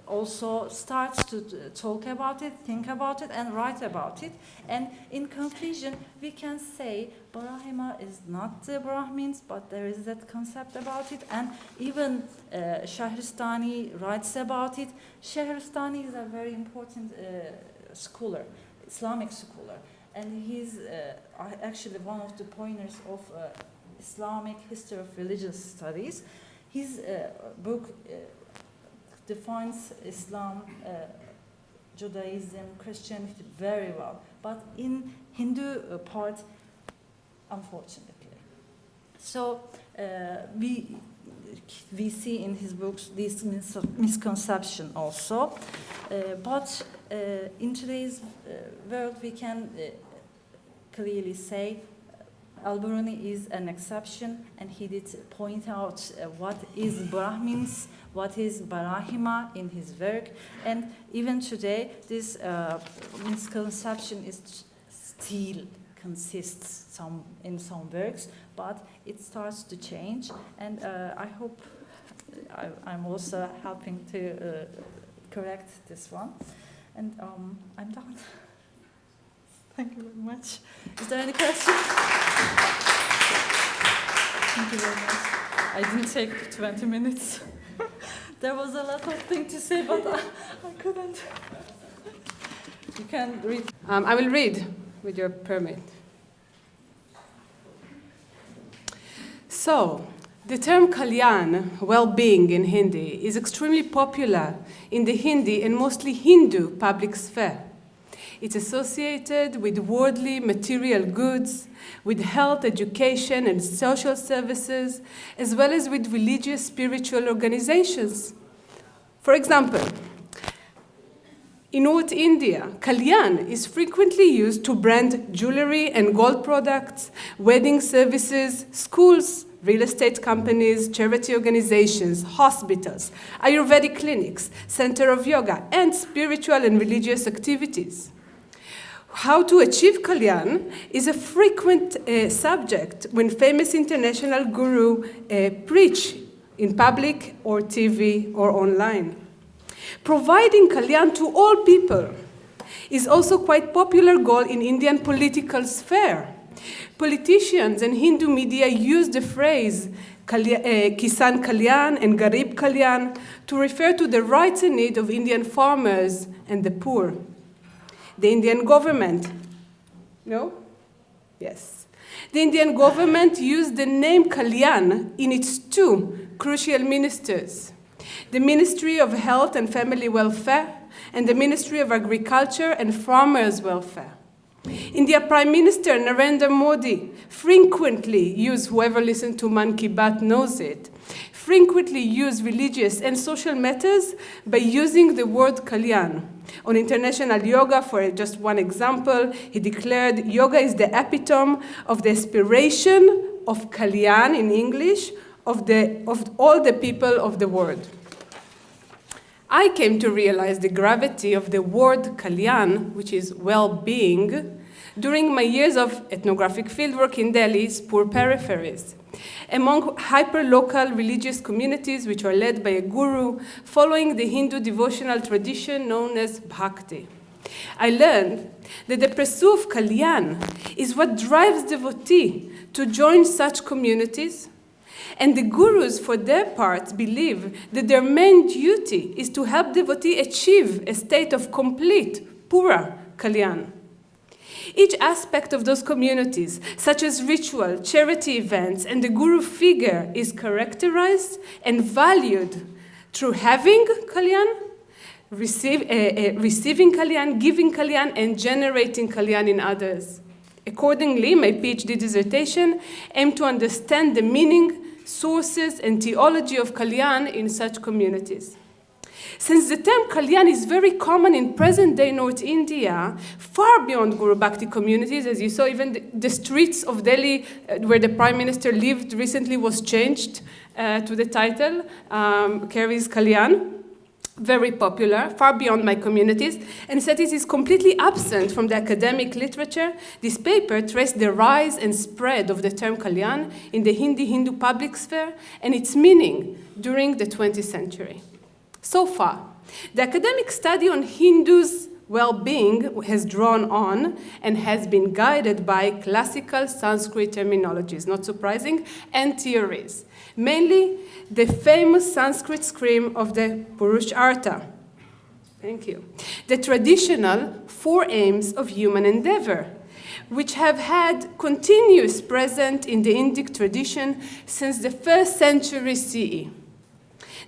also starts to talk about it, think about it, and write about it. And in conclusion, we can say Barahima is not the Brahmins, but there is that concept about it. And even Shahristani writes about it. Shahristani is a very important scholar, Islamic scholar. And he's actually one of the pioneers of Islamic history of religious studies. His book defines Islam, Judaism, Christianity very well, but in Hindu part, unfortunately. So we see in his books this misconception also, but in today's world we can clearly say Al-Birunis is an exception, and he did point out what is Brahmins, what is Barahima in his work, and even today this misconception is still consists in some works, but it starts to change, and I hope I'm also helping to correct this one, and I'm done. Thank you very much. Is there any question? Thank you very much. I didn't take 20 minutes. There was a lot of things to say, but I couldn't. You can read. I will read, with your permit. So, the term Kalyāṇ, well-being in Hindi, is extremely popular in the Hindi and mostly Hindu public sphere. It's associated with worldly material goods, with health, education, and social services, as well as with religious, spiritual organizations. For example, in North India, Kalyāṇ is frequently used to brand jewelry and gold products, wedding services, schools, real estate companies, charity organizations, hospitals, Ayurvedic clinics, center of yoga, and spiritual and religious activities. How to achieve Kalyāṇ is a frequent subject when famous international guru preach in public or TV or online. Providing Kalyāṇ to all people is also quite popular goal in Indian political sphere. Politicians and Hindu media use the phrase Kisan Kalyāṇ and Garib Kalyāṇ to refer to the rights and needs of Indian farmers and the poor. The Indian government, no? Yes. The Indian government used the name Kalyāṇ in its two crucial ministers, the Ministry of Health and Family Welfare and the Ministry of Agriculture and Farmers' Welfare. India Prime Minister Narendra Modi frequently used, whoever listened to Man Ki Baat knows it, frequently used religious and social matters by using the word Kalyāṇ. On International Yoga, for just one example, he declared yoga is the epitome of the aspiration of Kalyāṇ in English, of all the people of the world. I came to realize the gravity of the word Kalyāṇ, which is well-being, during my years of ethnographic fieldwork in Delhi's poor peripheries, among hyper-local religious communities which are led by a guru following the Hindu devotional tradition known as bhakti. I learned that the pursuit of Kalyāṇ is what drives devotee to join such communities, and the gurus, for their part, believe that their main duty is to help devotee achieve a state of complete, pura Kalyāṇ. Each aspect of those communities, such as ritual, charity events, and the guru figure, is characterized and valued through having Kalyāṇ, receiving Kalyāṇ, giving Kalyāṇ, and generating Kalyāṇ in others. Accordingly, my PhD dissertation aimed to understand the meaning, sources, and theology of Kalyāṇ in such communities. Since the term Kalyāṇ is very common in present-day North India, far beyond Guru Bhakti communities, as you saw, even the streets of Delhi, where the Prime Minister lived recently, was changed to the title, carries Kalyāṇ, very popular, far beyond my communities, and said it is completely absent from the academic literature. This paper traced the rise and spread of the term Kalyāṇ in the Hindu public sphere and its meaning during the 20th century. So far, the academic study on Hindus' well-being has drawn on and has been guided by classical Sanskrit terminologies, not surprising, and theories, mainly the famous Sanskrit scream of the Puruṣārthas. Thank you. The traditional four aims of human endeavor, which have had continuous presence in the Indic tradition since the 1st century CE.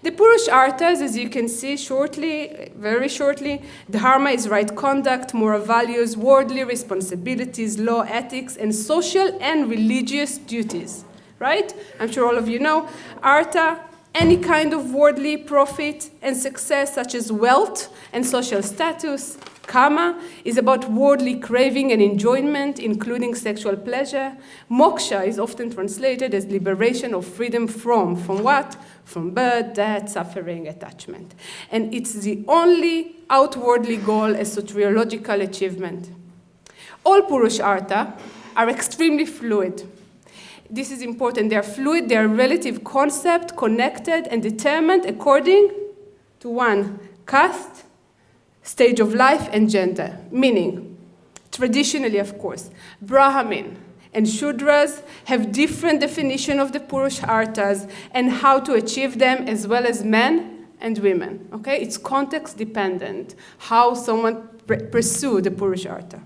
The Puruṣārthas, as you can see shortly, very shortly, dharma is right conduct, moral values, worldly responsibilities, law, ethics, and social and religious duties, right? I'm sure all of you know. Artha, any kind of worldly profit and success, such as wealth and social status. Kama is about worldly craving and enjoyment, including sexual pleasure. Moksha is often translated as liberation or freedom from what? From birth, death, suffering, attachment. And it's the only outwardly goal as soteriological achievement. All Puruṣārthas are extremely fluid. This is important. They are fluid, they are relative concept, connected, and determined according to one, caste, stage of life, and gender. Meaning, traditionally, of course, Brahmin and Shudras have different definition of the Puruṣārthas and how to achieve them, as well as men and women. Okay, it's context dependent how someone pursue the Puruṣārtha.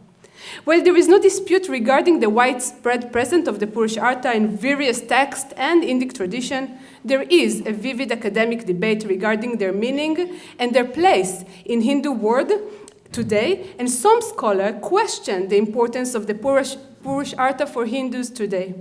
Well, there is no dispute regarding the widespread presence of the Puruṣārtha in various texts and Indic tradition. There is a vivid academic debate regarding their meaning and their place in Hindu world today, and some scholars question the importance of the Puruṣārtha for Hindus today,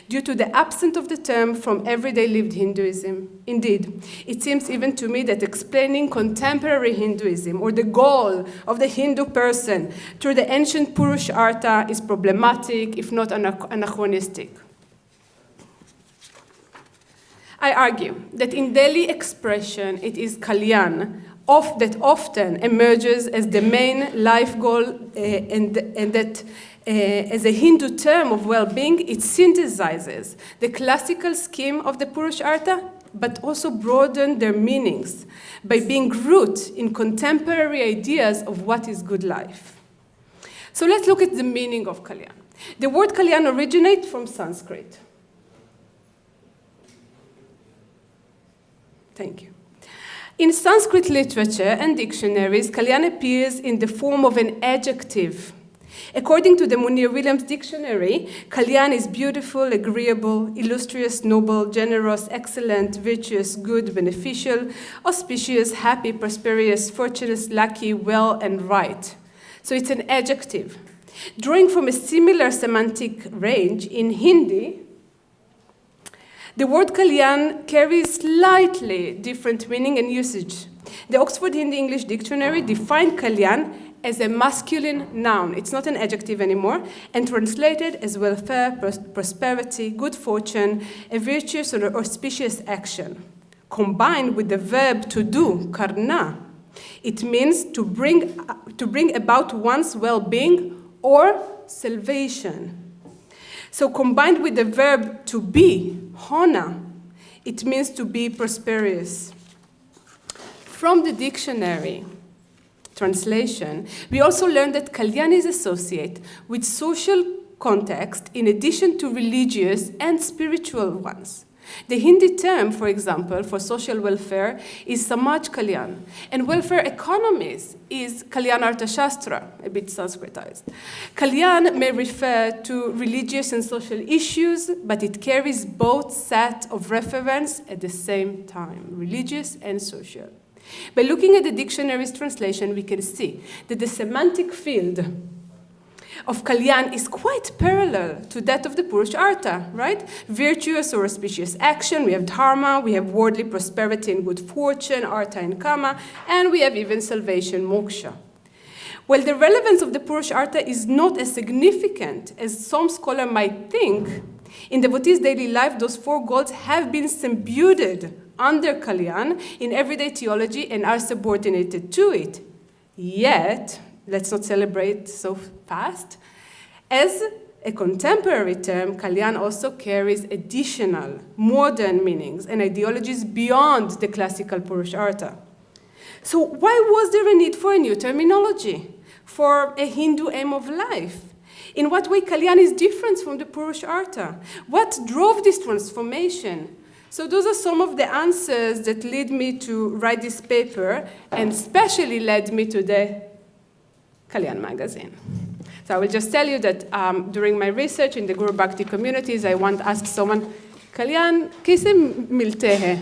due to the absence of the term from everyday lived Hinduism. Indeed, it seems even to me that explaining contemporary Hinduism, or the goal of the Hindu person, through the ancient Puruṣārtha is problematic, if not anachronistic. I argue that in Delhi expression, it is Kalyāṇ that often emerges as the main life goal, and that as a Hindu term of well-being, it synthesizes the classical scheme of the Puruṣārtha, but also broaden their meanings by being rooted in contemporary ideas of what is good life. So let's look at the meaning of Kalyāṇ. The word Kalyāṇ originates from Sanskrit. Thank you. In Sanskrit literature and dictionaries, Kalyāṇ appears in the form of an adjective. According to the Munir-Williams dictionary, Kalyāṇ is beautiful, agreeable, illustrious, noble, generous, excellent, virtuous, good, beneficial, auspicious, happy, prosperous, fortunate, lucky, well, and right. So it's an adjective. Drawing from a similar semantic range in Hindi, the word Kalyāṇ carries slightly different meaning and usage. The Oxford Hindi-English Dictionary defined Kalyāṇ as a masculine noun. It's not an adjective anymore, and translated as welfare, prosperity, good fortune, a virtuous or auspicious action. Combined with the verb to do, karna, it means to bring about one's well-being or salvation. So combined with the verb to be, hona, it means to be prosperous. From the dictionary translation, we also learned that Kalyāṇ is associated with social context in addition to religious and spiritual ones. The Hindi term, for example, for social welfare is Samaj Kalyāṇ, and welfare economies is Kalyāṇ Arthashastra, a bit Sanskritized. Kalyāṇ may refer to religious and social issues, but it carries both sets of reference at the same time, religious and social. By looking at the dictionary's translation, we can see that the semantic field of Kalyāṇ is quite parallel to that of the Puruṣārtha, right? Virtuous or auspicious action, we have dharma, we have worldly prosperity and good fortune, artha and kama, and we have even salvation, moksha. While the relevance of the Puruṣārtha is not as significant as some scholar might think, in devotees' daily life, those four goals have been subsumed under Kalyāṇ in everyday theology and are subordinated to it. Yet, let's not celebrate so fast. As a contemporary term, Kalyāṇ also carries additional modern meanings and ideologies beyond the classical Puruṣārtha. So why was there a need for a new terminology for a Hindu aim of life? In what way Kalyāṇ is different from the Puruṣārtha? What drove this transformation? So those are some of the answers that led me to write this paper, and especially led me to the Kalyāṇ magazine. So I will just tell you that during my research in the Guru Bhakti communities, I once asked someone, Kalyāṇ kaise milte hai?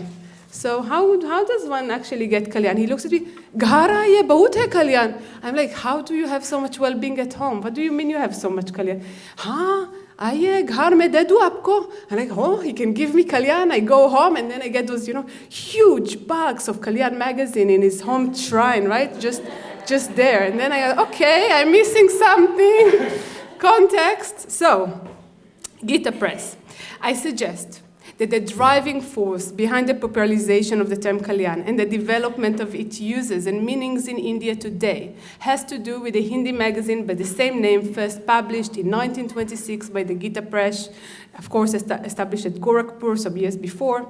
So how does one actually get Kalyāṇ? He looks at me, Ghara ye bahut hai Kalyāṇ. I'm like, how do you have so much well-being at home? What do you mean you have so much Kalyāṇ? Haan, आइए घर में दे दूँ आपको. I'm like, oh, he can give me Kalyāṇ. I go home and then I get those, huge bags of Kalyāṇ magazine in his home shrine, right? Just there. And then I go, okay, I'm missing something. Context. So, Gita Press. I suggest that the driving force behind the popularization of the term Kalyāṇ and the development of its uses and meanings in India today has to do with a Hindi magazine by the same name, first published in 1926 by the Gita Press, of course established at Gorakhpur some years before.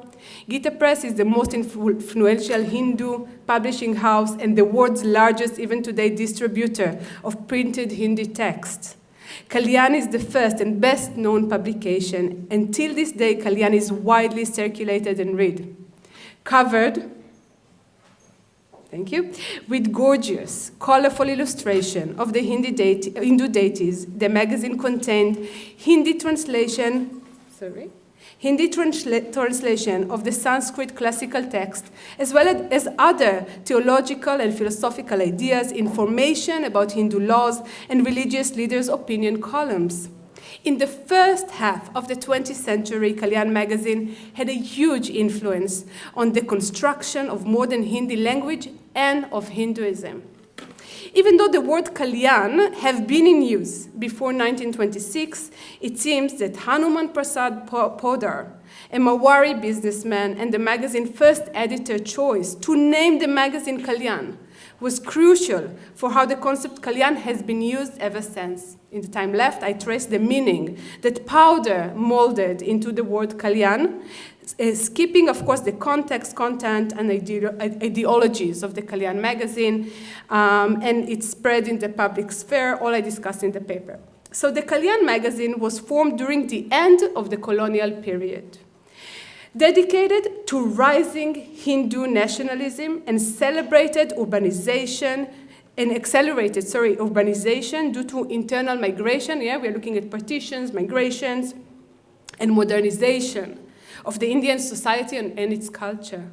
Gita Press is the most influential Hindu publishing house and the world's largest, even today, distributor of printed Hindi texts. Kalyāṇ is the first and best known publication. Until this day, Kalyāṇ is widely circulated and read. Covered, thank you, with gorgeous, colorful illustration of the Hindu deities, the magazine contained Hindi translation of the Sanskrit classical text, as well as other theological and philosophical ideas, information about Hindu laws, and religious leaders' opinion columns. In the first half of the 20th century, Kalyāṇ magazine had a huge influence on the construction of modern Hindi language and of Hinduism. Even though the word Kalyāṇ have been in use before 1926, it seems that Hanuman Prasad Podar, a Mawari businessman and the magazine's first editor choice to name the magazine Kalyāṇ, was crucial for how the concept Kalyāṇ has been used ever since. In the time left, I trace the meaning that powder molded into the word Kalyāṇ, skipping, of course, the context, content, and ideologies of the Kalyāṇ magazine, and its spread in the public sphere, all I discussed in the paper. So the Kalyāṇ magazine was formed during the end of the colonial period, dedicated to rising Hindu nationalism and celebrated urbanization and accelerated, urbanization due to internal migration. Yeah, we're looking at partitions, migrations, and modernization of the Indian society and its culture.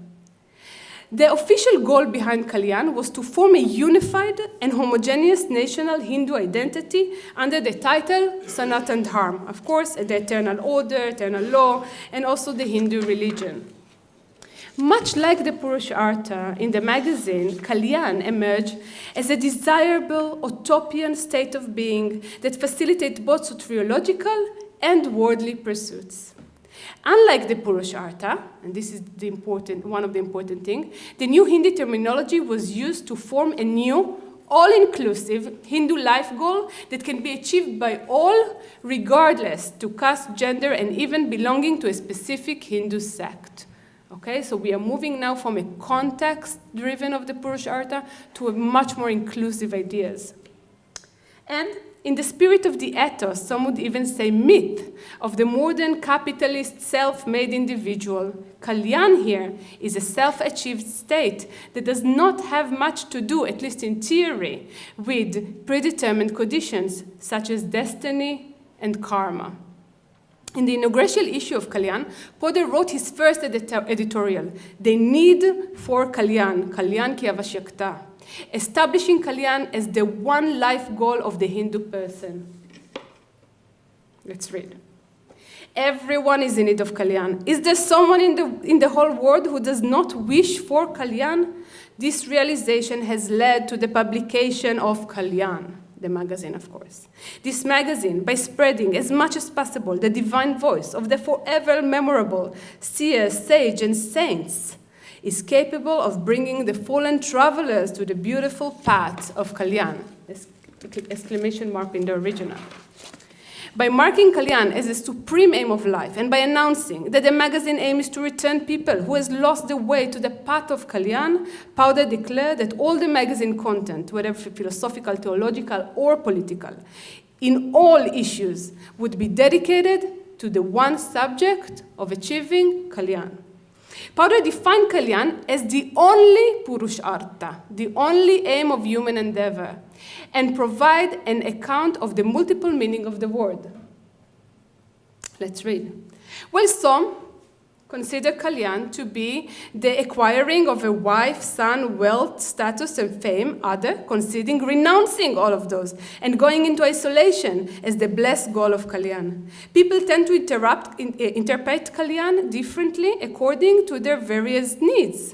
The official goal behind Kalyāṇ was to form a unified and homogeneous national Hindu identity under the title Sanatan Dharma, of course, the eternal order, eternal law, and also the Hindu religion. Much like the Puruṣārthas in the magazine, Kalyāṇ emerged as a desirable utopian state of being that facilitates both soteriological and worldly pursuits. Unlike the Puruṣārthas, and this is one of the important things, the new Hindi terminology was used to form a new, all-inclusive Hindu life goal that can be achieved by all, regardless to caste, gender, and even belonging to a specific Hindu sect. Okay, so we are moving now from a context-driven of the Puruṣārthas to a much more inclusive ideas. And in the spirit of the ethos, some would even say myth, of the modern capitalist self-made individual, Kalyāṇ here is a self-achieved state that does not have much to do, at least in theory, with predetermined conditions such as destiny and karma. In the inaugural issue of Kalyāṇ, Potter wrote his first editorial, The Need for Kalyāṇ, Kalyāṇ ki Avashyakta, establishing Kalyāṇ as the one life goal of the Hindu person. Let's read. Everyone is in need of Kalyāṇ. Is there someone in the whole world who does not wish for Kalyāṇ? This realization has led to the publication of Kalyāṇ, the magazine, of course. This magazine, by spreading as much as possible the divine voice of the forever memorable seers, sages, and saints, is capable of bringing the fallen travelers to the beautiful path of Kalyāṇ, exclamation mark in the original. By marking Kalyāṇ as a supreme aim of life, and by announcing that the magazine aim is to return people who has lost the way to the path of Kalyāṇ, Powder declared that all the magazine content, whether philosophical, theological, or political, in all issues, would be dedicated to the one subject of achieving Kalyāṇ. Powder defined Kalyāṇ as the only Puruṣārtha, the only aim of human endeavor, and provide an account of the multiple meaning of the word. Let's read. Well, some consider Kalyāṇ to be the acquiring of a wife, son, wealth, status, and fame. Others considering renouncing all of those and going into isolation as the blessed goal of Kalyāṇ. People tend to interpret Kalyāṇ differently according to their various needs.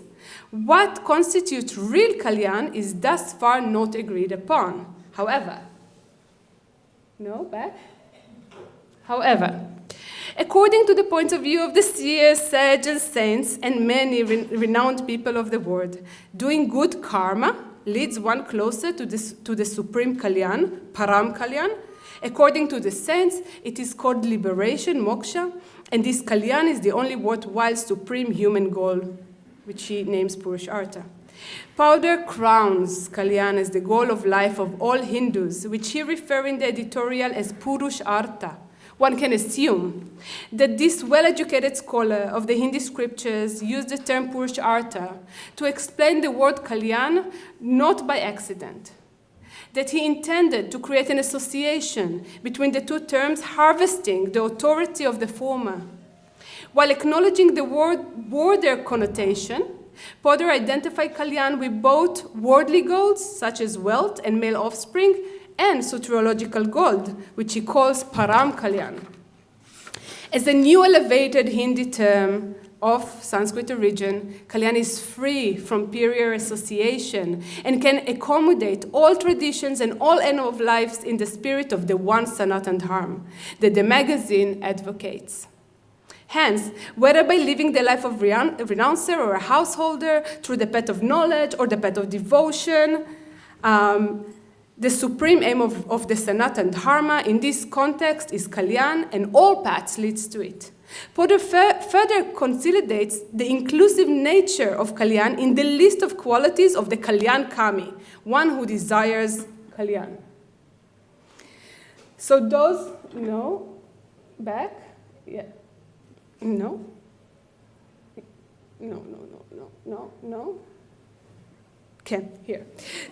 What constitutes real Kalyāṇ is thus far not agreed upon. However, according to the point of view of the seers, sages, and saints, and many renowned people of the world, doing good karma leads one closer to the supreme Kalyāṇ, Param Kalyāṇ. According to the saints, it is called liberation, moksha, and this Kalyāṇ is the only worthwhile supreme human goal, which he names Puruṣārtha. Powder crowns Kalyāṇ as the goal of life of all Hindus, which he refers in the editorial as Puruṣārtha. One can assume that this well-educated scholar of the Hindi scriptures used the term Puruṣārtha to explain the word Kalyāṇ not by accident, that he intended to create an association between the two terms, harvesting the authority of the former. While acknowledging the word border connotation, Potter identified Kalyāṇ with both worldly goals, such as wealth and male offspring, and soteriological gold, which he calls Param Kalyāṇ. As a new elevated Hindi term of Sanskrit origin, Kalyāṇ is free from peer association and can accommodate all traditions and all end of lives in the spirit of the one Sanatan Dharma that the magazine advocates. Hence, whether by living the life of a renouncer or a householder, through the path of knowledge or the path of devotion, the supreme aim of the Sanatan Dharma in this context is Kalyāṇ, and all paths leads to it. Potter further consolidates the inclusive nature of Kalyāṇ in the list of qualities of the Kalyāṇ Kami, one who desires Kalyāṇ. So those, no, back, yeah, no, no. Okay, here.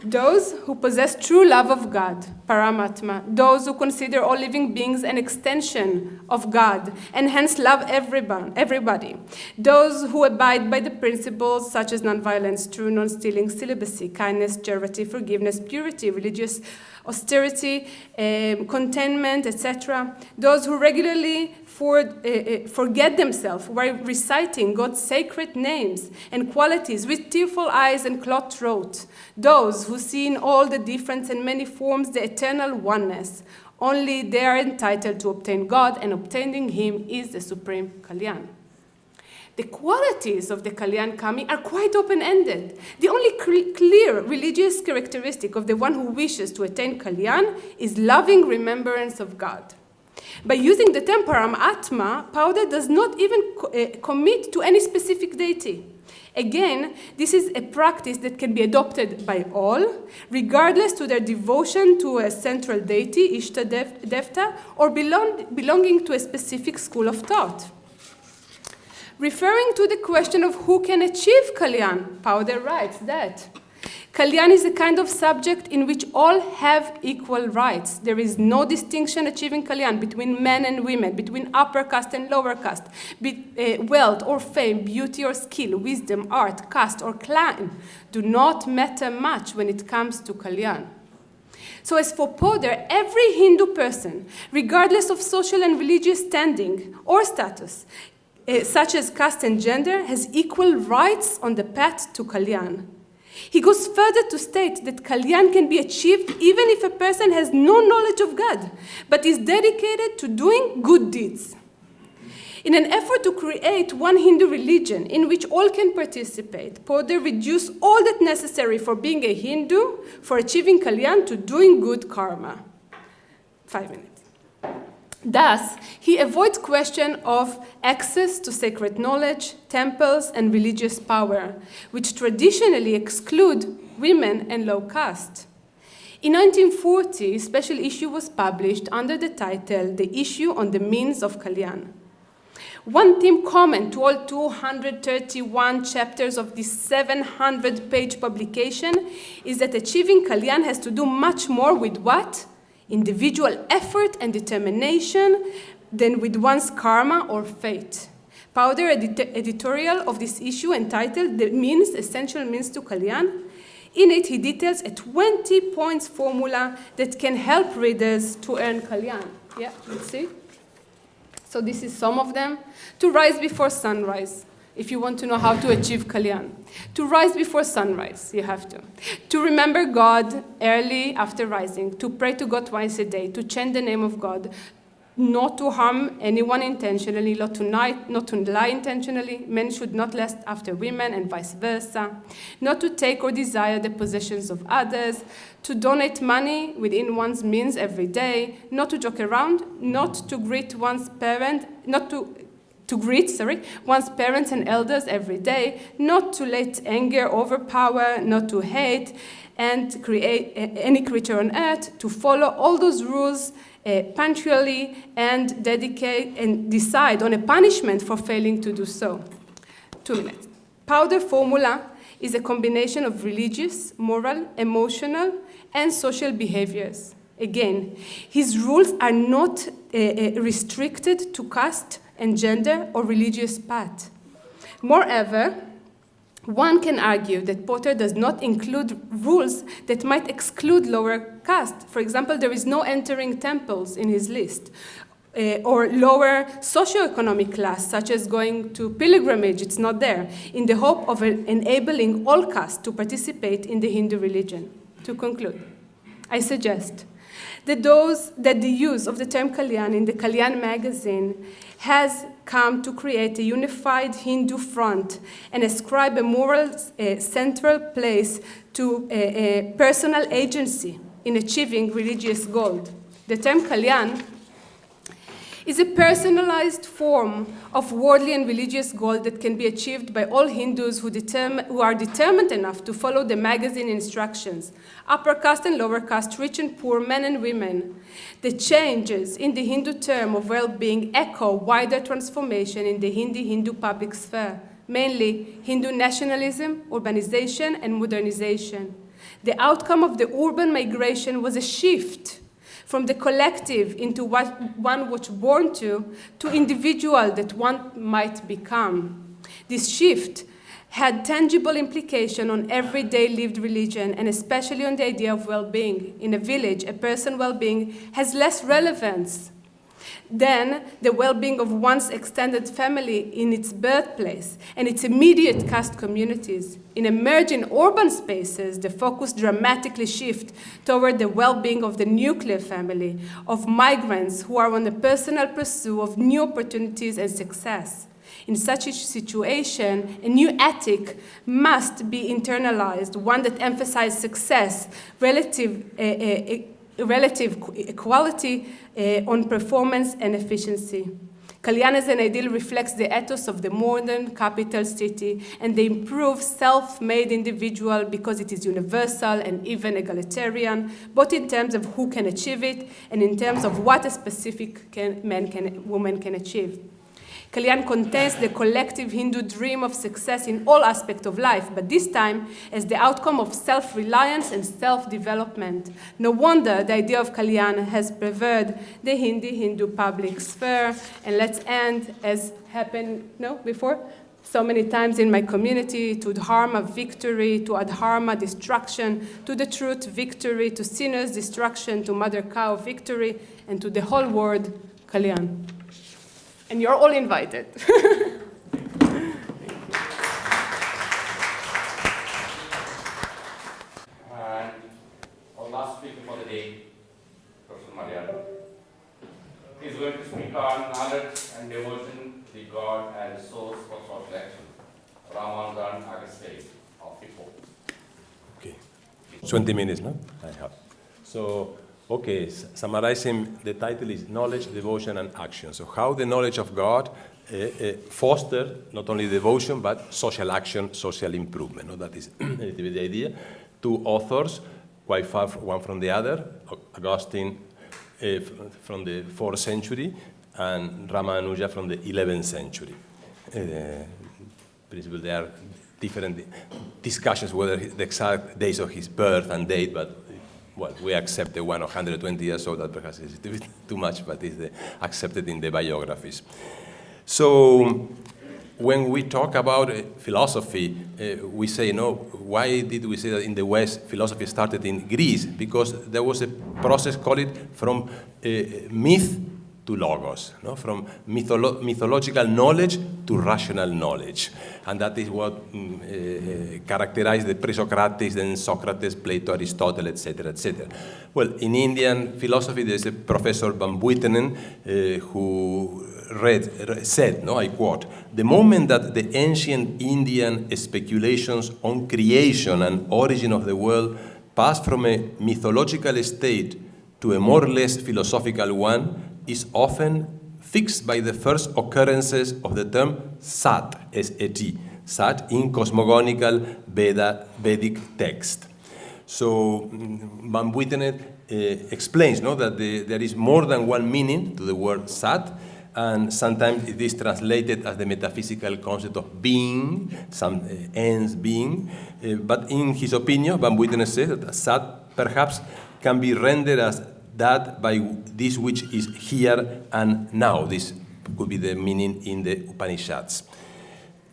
Those who possess true love of God, Paramatma, those who consider all living beings an extension of God and hence love everybody. Those who abide by the principles such as nonviolence, true non-stealing, celibacy, kindness, charity, forgiveness, purity, religious austerity, contentment, etc. Those who regularly forget themselves while reciting God's sacred names and qualities with tearful eyes and clot throat. Those who see in all the difference and many forms the eternal oneness. Only they are entitled to obtain God, and obtaining Him is the supreme Kalyāṇ. The qualities of the Kalyāṇ coming are quite open-ended. The only clear religious characteristic of the one who wishes to attain Kalyāṇ is loving remembrance of God. By using the term Paramatma, Powder does not even commit to any specific deity. Again, this is a practice that can be adopted by all, regardless to their devotion to a central deity, Ishta Devta, or belonging to a specific school of thought. Referring to the question of who can achieve Kalyāṇ, Powder writes that Kalyāṇ is a kind of subject in which all have equal rights. There is no distinction achieving Kalyāṇ between men and women, between upper caste and lower caste, wealth or fame, beauty or skill, wisdom, art, caste or clan do not matter much when it comes to Kalyāṇ. So as for Powder, every Hindu person, regardless of social and religious standing or status, such as caste and gender, has equal rights on the path to Kalyāṇ. He goes further to state that Kalyāṇ can be achieved even if a person has no knowledge of God, but is dedicated to doing good deeds. In an effort to create one Hindu religion in which all can participate, Powder reduced all that necessary for being a Hindu, for achieving Kalyāṇ, to doing good karma. 5 minutes. Thus, he avoids question of access to sacred knowledge, temples, and religious power, which traditionally exclude women and low caste. In 1940, a special issue was published under the title, The Issue on the Means of Kalyāṇ. One theme common to all 231 chapters of this 700-page publication is that achieving Kalyāṇ has to do much more with what? Individual effort and determination than with one's karma or fate. Powder editorial of this issue entitled The Means, Essential Means to Kalyāṇ. In it, he details a 20-point formula that can help readers to earn Kalyāṇ. Yeah, let's see. So this is some of them. To rise before sunrise, if you want to know how to achieve Kalyāṇ. To rise before sunrise, you have to. To remember God early after rising. To pray to God twice a day. To chant the name of God. Not to harm anyone intentionally. Not to lie intentionally. Men should not lust after women and vice versa. Not to take or desire the possessions of others. To donate money within one's means every day. Not to joke around. Not to greet one's parent. One's parents and elders every day, not to let anger overpower, not to hate and create any creature on earth, to follow all those rules punctually and dedicate and decide on a punishment for failing to do so. 2 minutes. Powder formula is a combination of religious, moral, emotional, and social behaviors. Again, his rules are not restricted to caste and gender or religious path. Moreover, one can argue that Powder does not include rules that might exclude lower caste. For example, there is no entering temples in his list, or lower socioeconomic class, such as going to pilgrimage, it's not there, in the hope of enabling all castes to participate in the Hindu religion. To conclude, I suggest that the use of the term Kalyāṇ in the Kalyāṇ magazine has come to create a unified Hindu front and ascribe a moral central place to personal agency in achieving religious goal. The term Kalyāṇ is a personalized form of worldly and religious goal that can be achieved by all Hindus who are determined enough to follow the magazine instructions, upper caste and lower caste, rich and poor, men and women. The changes in the Hindu term of well-being echo wider transformation in the Hindu public sphere, mainly Hindu nationalism, urbanization, and modernization. The outcome of the urban migration was a shift from the collective into what one was born to individual that one might become. This shift had tangible implication on everyday lived religion, and especially on the idea of well-being. In a village, a person's well-being has less relevance than the well-being of one's extended family in its birthplace and its immediate caste communities. In emerging urban spaces, the focus dramatically shifts toward the well-being of the nuclear family, of migrants who are on a personal pursuit of new opportunities and success. In such a situation, a new ethic must be internalized, one that emphasizes success, relative equality on performance and efficiency. Kalyāṇ as an ideal reflects the ethos of the modern capital city and the improved self-made individual because it is universal and even egalitarian, both in terms of who can achieve it and in terms of what a specific woman can achieve. Kalyāṇ contains the collective Hindu dream of success in all aspects of life, but this time as the outcome of self-reliance and self-development. No wonder the idea of Kalyāṇ has pervaded the Hindu public sphere. And let's end, as happened before, so many times in my community, to dharma victory, to adharma destruction, to the truth victory, to sinners destruction, to mother cow victory, and to the whole world, Kalyāṇ. And you're all invited. And our last speaker for the day, Professor MARIANO, is going to speak on knowledge and devotion, the God and source for social action. Ramaanujam of Hippo. Okay. 20 minutes, no? I have. So, okay, summarizing, the title is Knowledge, Devotion, and Action. So how the knowledge of God foster not only devotion, but social action, social improvement. No? That is a little bit the idea. Two authors, quite far one from the other, Augustine from the 4th century and Ramaanujam from the 11th century. Principally, there are different discussions whether the exact days of his birth and date, but well, we accept the one of 120 years old, that perhaps is a bit too much, but it's accepted in the biographies. So when we talk about philosophy, we say, why did we say that in the West philosophy started in Greece? Because there was a process called from myth to logos, from mythological knowledge to rational knowledge. And that is what characterized the pre-Socratics, then Socrates, Plato, Aristotle, etc., etc. Well, in Indian philosophy, there's a Professor Van Buitenen who said, I quote, "The moment that the ancient Indian speculations on creation and origin of the world passed from a mythological state to a more or less philosophical one, is often fixed by the first occurrences of the term Sat, S-A-T, Sat in cosmogonical Vedic text." So Van Buitenen explains that there is more than one meaning to the word Sat, and sometimes it is translated as the metaphysical concept of being, some ends being, but in his opinion, Van Buitenen says that Sat perhaps can be rendered as that by this which is here and now. This could be the meaning in the Upanishads.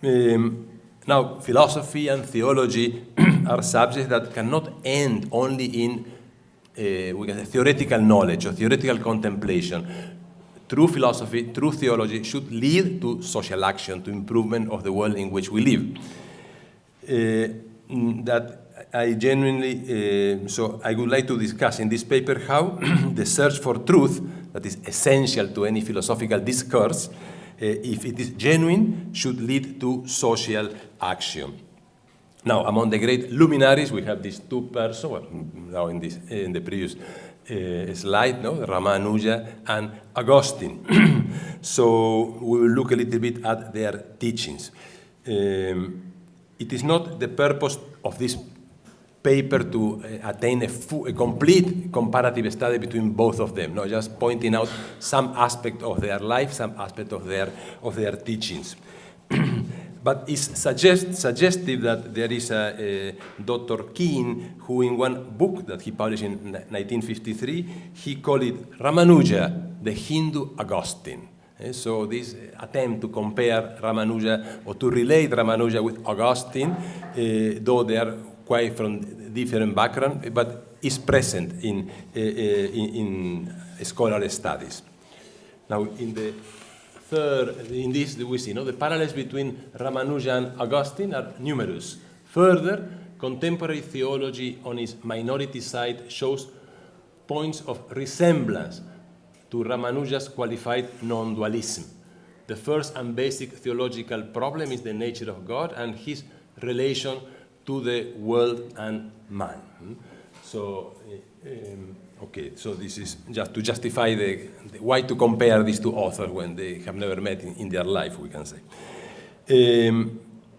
Now, philosophy and theology are subjects that cannot end only in we can say theoretical knowledge or theoretical contemplation. True philosophy, true theology should lead to social action, to improvement of the world in which we live. That I genuinely, so I would like to discuss in this paper how the search for truth, that is essential to any philosophical discourse, if it is genuine, should lead to social action. Now, among the great luminaries, we have these two persons, well, now in the previous slide, no? Ramanuja and Augustine. So we will look a little bit at their teachings. It is not the purpose of this paper to attain a complete comparative study between both of them, no, just pointing out some aspect of their life, some aspect of their teachings. But it's suggestive that there is a Dr. Keane who, in one book that he published in 1953, he called it Ramanuja, the Hindu Augustine. So this attempt to compare Ramanuja or to relate Ramanuja with Augustine, though they are quite from different background, but is present in scholarly studies. Now, in this we see, the parallels between Ramanuja and Augustine are numerous. Further, contemporary theology on its minority side shows points of resemblance to Ramanuja's qualified non-dualism. The first and basic theological problem is the nature of God and his relation to the world and man. So, okay, so this is just to justify the why to compare these two authors when they have never met in their life, we can say.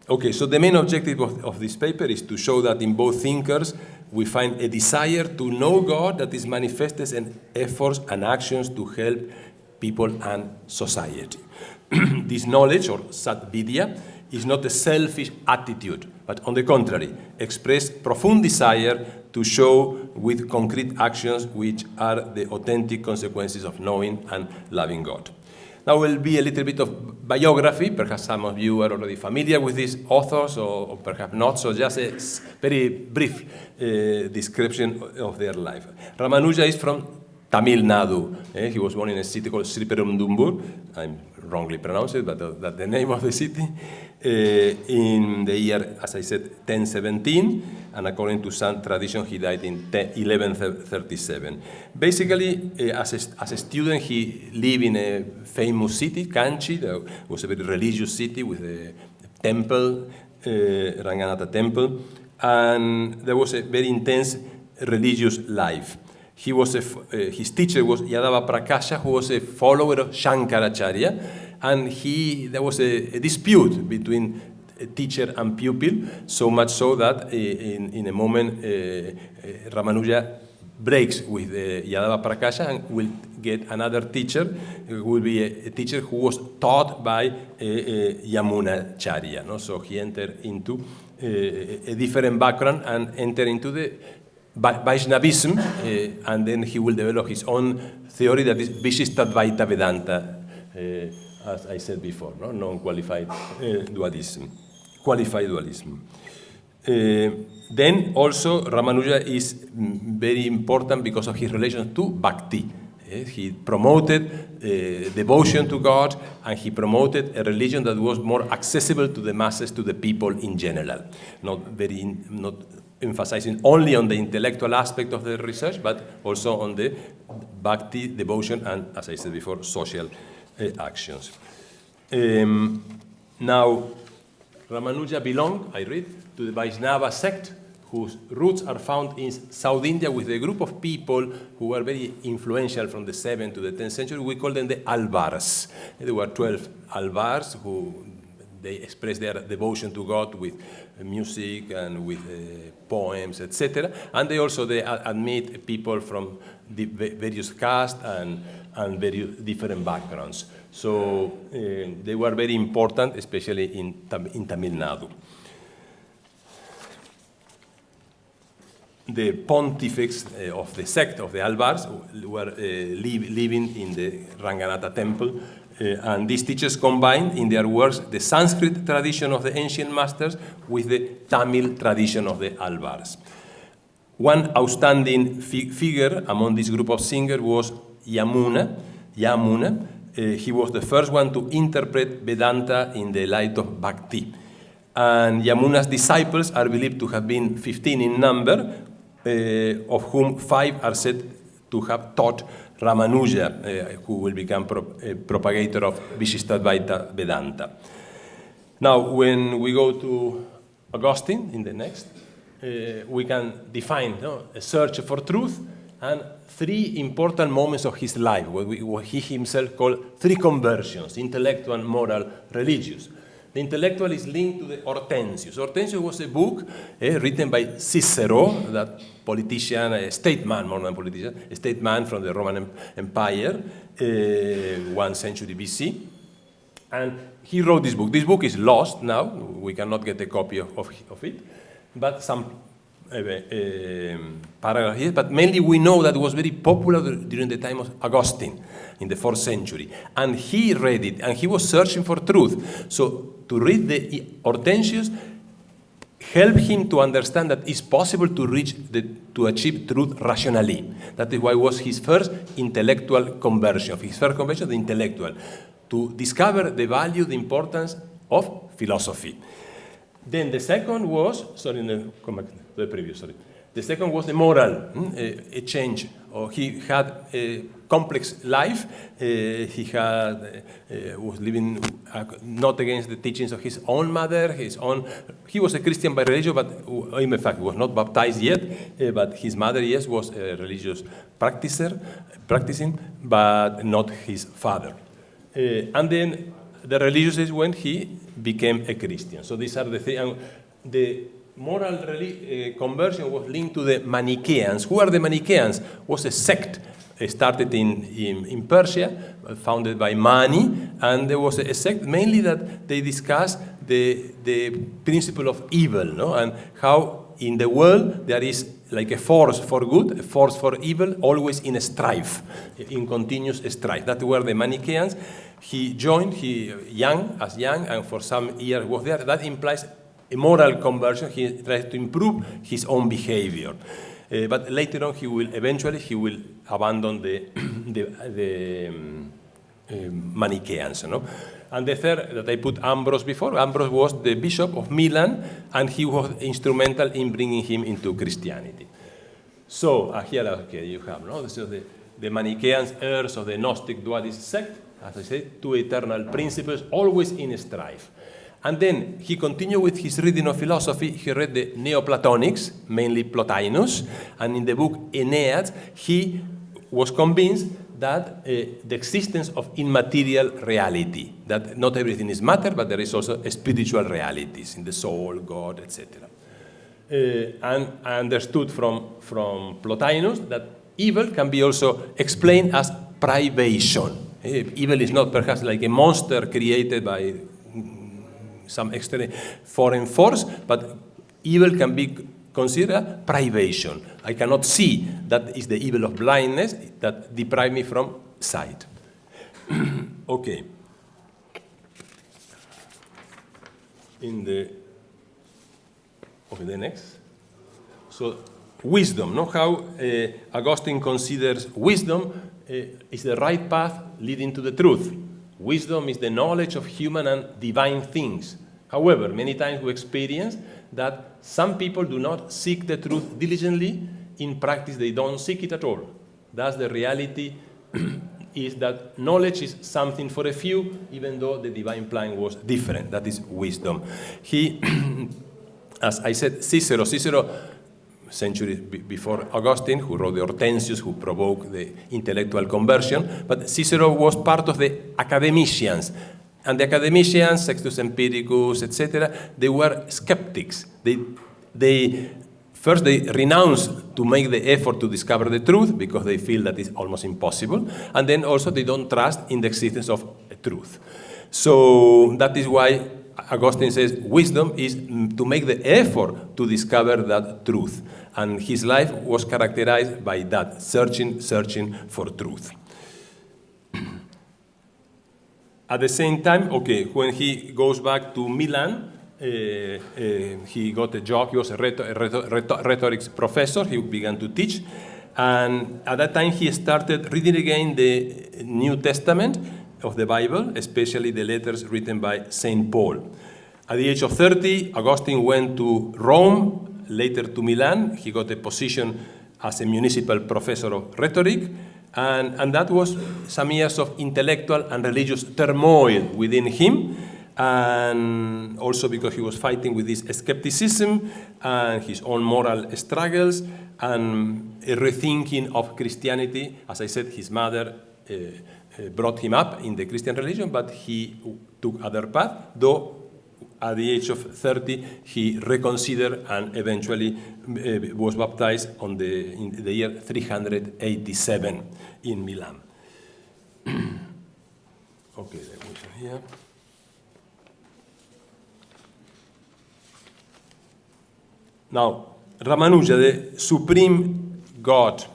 Okay, so the main objective of this paper is to show that in both thinkers we find a desire to know God that is manifested in efforts and actions to help people and society. This knowledge, or sadvidya, is not a selfish attitude, but on the contrary, express profound desire to show with concrete actions which are the authentic consequences of knowing and loving God. Now will be a little bit of biography. Perhaps some of you are already familiar with these authors, or perhaps not, so just a very brief description of their life. Ramanuja is from Tamil Nadu. He was born in a city called Sriperumbudur. I'm wrongly pronounced it, but that's the name of the city. In the year, as I said, 1017, and according to some tradition, he died in 1137. Basically, as a student, he lived in a famous city, Kanchi. That was a very religious city with a temple, Ranganatha temple, and there was a very intense religious life. He was his teacher was Yadava Prakasha, who was a follower of Shankaracharya, and there was a dispute between a teacher and pupil, so much so that in a moment Ramanuja breaks with Yadava Prakasha and will get another teacher, who will be a teacher who was taught by Yamunacharya. No? So he entered into a different background and entered into the Vaishnavism, and then he will develop his own theory that is Vishishtadvaita Vedanta, as I said before, no? Non-qualified dualism, qualified dualism. Then also Ramanuja is very important because of his relation to Bhakti. He promoted devotion to God, and he promoted a religion that was more accessible to the masses, to the people in general, not emphasizing only on the intellectual aspect of the research, but also on the bhakti, devotion, and, as I said before, social actions. Now, Ramanuja belonged, I read, to the Vaishnava sect, whose roots are found in South India, with a group of people who were very influential from the 7th to the 10th century. We call them the Alvars. There were 12 Alvars who they express their devotion to God with music and with poems, etc. And they admit people from the various castes and various different backgrounds. So they were very important, especially in Tamil Nadu. The pontifex of the sect of the Alvars were living in the Ranganatha temple, and these teachers combined in their works the Sanskrit tradition of the ancient masters with the Tamil tradition of the Alvars. One outstanding figure among this group of singers was Yamuna. He was the first one to interpret Vedanta in the light of Bhakti. And Yamuna's disciples are believed to have been 15 in number, of whom 5 are said to have taught Ramanuja, who will become a propagator of Vishishtadvaita Vedanta. Now, when we go to Augustine in the next, we can define a search for truth and 3 important moments of his life, what he himself called 3 conversions: intellectual, moral, religious. The intellectual is linked to the Hortensius. Hortensius was a book written by Cicero, that politician, a statesman more than politician, a statesman from the Roman Empire, 1st century BC. And he wrote this book. This book is lost now. We cannot get a copy of it. But some paragraph here. But mainly we know that it was very popular during the time of Augustine in the 4th century. And he read it, and he was searching for truth. So to read the Hortensius helped him to understand that it's possible to achieve truth rationally. That is why it was his first intellectual conversion. His first conversion, the intellectual, to discover the value, the importance of philosophy. Then the second was, come back to the previous, sorry. The second was the moral, a change. He had a complex life. He was living not against the teachings of his own mother, he was a Christian by religion, but in fact he was not baptized yet, but his mother, yes, was a religious practicing, but not his father. And then the religious is when he became a Christian. So these are the things. The moral conversion was linked to the Manichaeans. Who are the Manichaeans? Was a sect started in Persia, founded by Mani, and there was a sect mainly that they discussed the principle of evil, no? And how in the world there is like a force for good, a force for evil, always in a strife, in continuous strife. That were the Manichaeans. He joined, young, and for some years was there. That implies a moral conversion. He tries to improve his own behavior. But later on, he will abandon the Manichaeans. No? And the third, that I put Ambrose before. Ambrose was the bishop of Milan, and he was instrumental in bringing him into Christianity. So here you have, no? So the Manichaeans, heirs of the Gnostic dualist sect, as I said, 2 eternal principles, always in strife. And then he continued with his reading of philosophy. He read the Neoplatonics, mainly Plotinus, and in the book Aeneid, he was convinced that the existence of immaterial reality, that not everything is matter, but there is also spiritual realities in the soul, God, etc. And I understood from Plotinus that evil can be also explained as privation. Evil is not perhaps like a monster created by some external foreign force, but evil can be considered privation. I cannot see. That is the evil of blindness that deprive me from sight. Okay. The next. So wisdom, no? How Augustine considers wisdom is the right path leading to the truth. Wisdom is the knowledge of human and divine things. However, many times we experience that some people do not seek the truth diligently. In practice, they don't seek it at all. Thus, the reality is that knowledge is something for a few, even though the divine plan was different. That is wisdom. As I said, Cicero, centuries before Augustine, who wrote the Hortensius, who provoked the intellectual conversion, but Cicero was part of the academicians. And the academicians, Sextus Empiricus, etc., they were skeptics. They renounced to make the effort to discover the truth because they feel that it's almost impossible. And then also they don't trust in the existence of truth. So that is why Augustine says wisdom is to make the effort to discover that truth. And his life was characterized by that, searching for truth. At the same time, when he goes back to Milan, he got a job. He was a rhetorics professor. He began to teach. And at that time, he started reading again the New Testament of the Bible, especially the letters written by St. Paul. At the age of 30, Augustine went to Rome, later to Milan. He got a position as a municipal professor of rhetoric. And that was some years of intellectual and religious turmoil within him. and also because he was fighting with this skepticism and his own moral struggles and a rethinking of Christianity. As I said, his mother brought him up in the Christian religion, but he took other path, though at the age of 30, he reconsidered and eventually was baptized in the year 387 in Milan. Okay, that was here. Now, Ramanuja, the supreme God,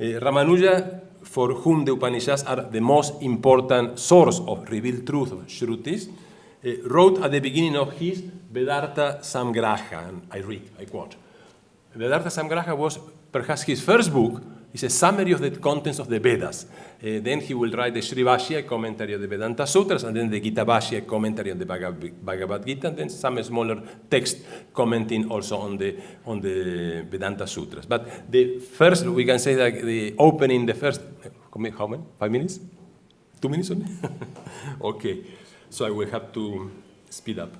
Ramanuja, for whom the Upanishads are the most important source of revealed truth, of Shrutis, wrote at the beginning of his Vedanta Samgraha, and I quote, Vedanta Samgraha was perhaps his first book. It's a summary of the contents of the Vedas. Then he will write the Shrivashya, a commentary of the Vedanta Sutras, and then the Gita Bhashya, a commentary on the Bhagavad Gita, and then some smaller text commenting also on the Vedanta Sutras. But the first, we can say that the opening, the first, how many? 5 minutes? 2 minutes only? Okay, so I will have to speed up.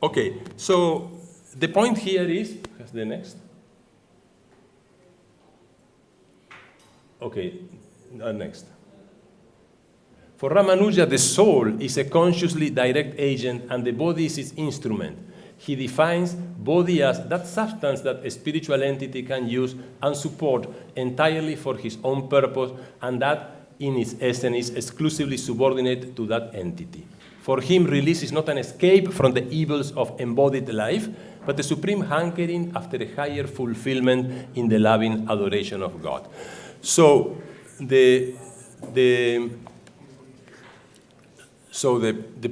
Okay, so the point here is, has the next? Okay, next. For Ramanuja, the soul is a consciously direct agent and the body is its instrument. He defines body as that substance that a spiritual entity can use and support entirely for his own purpose, and that in its essence is exclusively subordinate to that entity. For him, release is not an escape from the evils of embodied life, but a supreme hankering after a higher fulfillment in the loving adoration of God. So the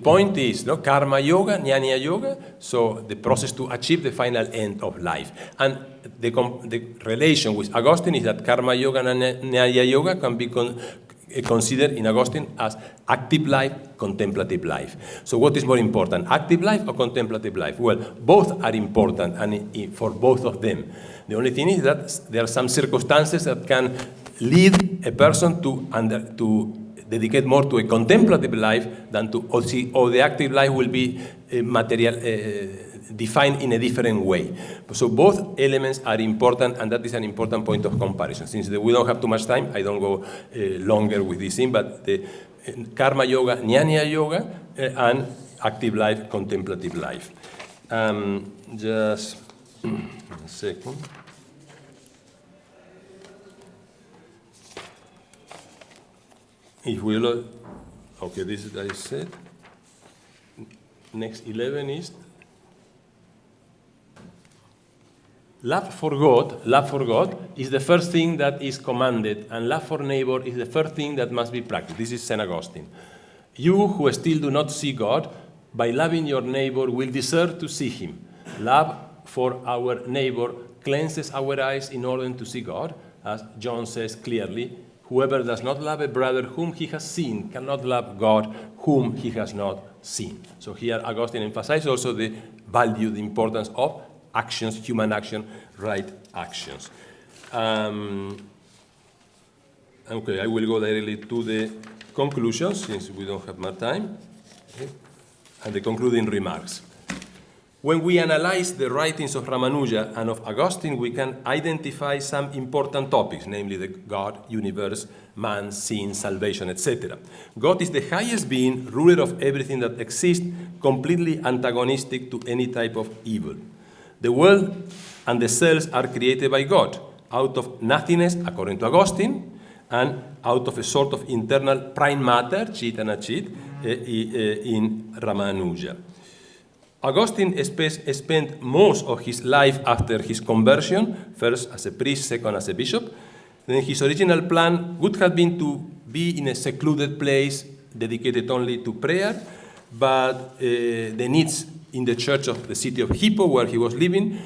point is, no, karma yoga, jnana yoga, so the process to achieve the final end of life. And the relation with Augustine is that karma yoga and jnana yoga can be considered in Augustine as active life, contemplative life. So what is more important, active life or contemplative life? Well, both are important and for both of them. The only thing is that there are some circumstances that can lead a person to dedicate more to a contemplative life than to, or the active life will be defined in a different way. So both elements are important, and that is an important point of comparison. Since we don't have too much time, I don't go longer with this thing, but the karma yoga, jnana yoga, and active life, contemplative life. Just a second. If we look, okay, this is what I said. Next 11 is love for God is the first thing that is commanded, and love for neighbor is the first thing that must be practiced. This is St. Augustine. You who still do not see God, by loving your neighbor will deserve to see him. Love for our neighbor cleanses our eyes in order to see God, as John says clearly. Whoever does not love a brother whom he has seen cannot love God whom he has not seen. So here Augustine emphasizes also the value, the importance of actions, human action, right actions. Okay, I will go directly to the conclusions since we don't have much time. Okay. And the concluding remarks. When we analyze the writings of Ramanuja and of Augustine, we can identify some important topics, namely the God, universe, man, sin, salvation, etc. God is the highest being, ruler of everything that exists, completely antagonistic to any type of evil. The world and the cells are created by God, out of nothingness, according to Augustine, and out of a sort of internal prime matter, chit and achit, in Ramanuja. Augustine spent most of his life after his conversion, first as a priest, second as a bishop. Then his original plan would have been to be in a secluded place dedicated only to prayer, but the needs in the church of the city of Hippo, where he was living,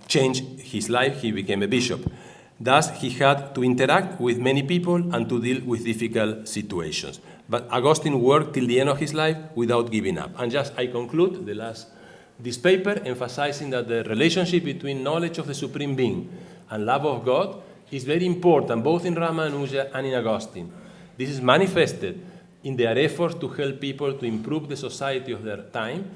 changed his life. He became a bishop. Thus, he had to interact with many people and to deal with difficult situations. But Augustine worked till the end of his life without giving up. And just I conclude this paper emphasizing that the relationship between knowledge of the Supreme Being and love of God is very important, both in Ramanuja and in Augustine. This is manifested in their efforts to help people to improve the society of their time,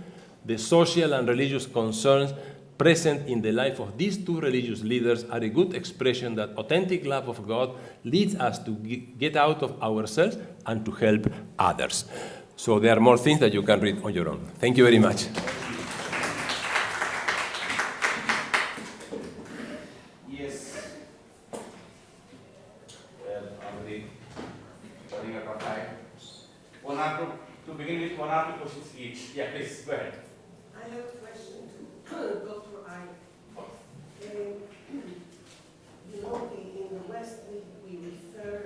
the social and religious concerns present in the life of these two religious leaders are a good expression that authentic love of God leads us to get out of ourselves and to help others. So there are more things that you can read on your own. Thank you very much. Yes. Well, already running out of time. To begin with, 1 or 2 questions each. Yeah, please, go ahead. I have a question to Dr. I. In the West, we refer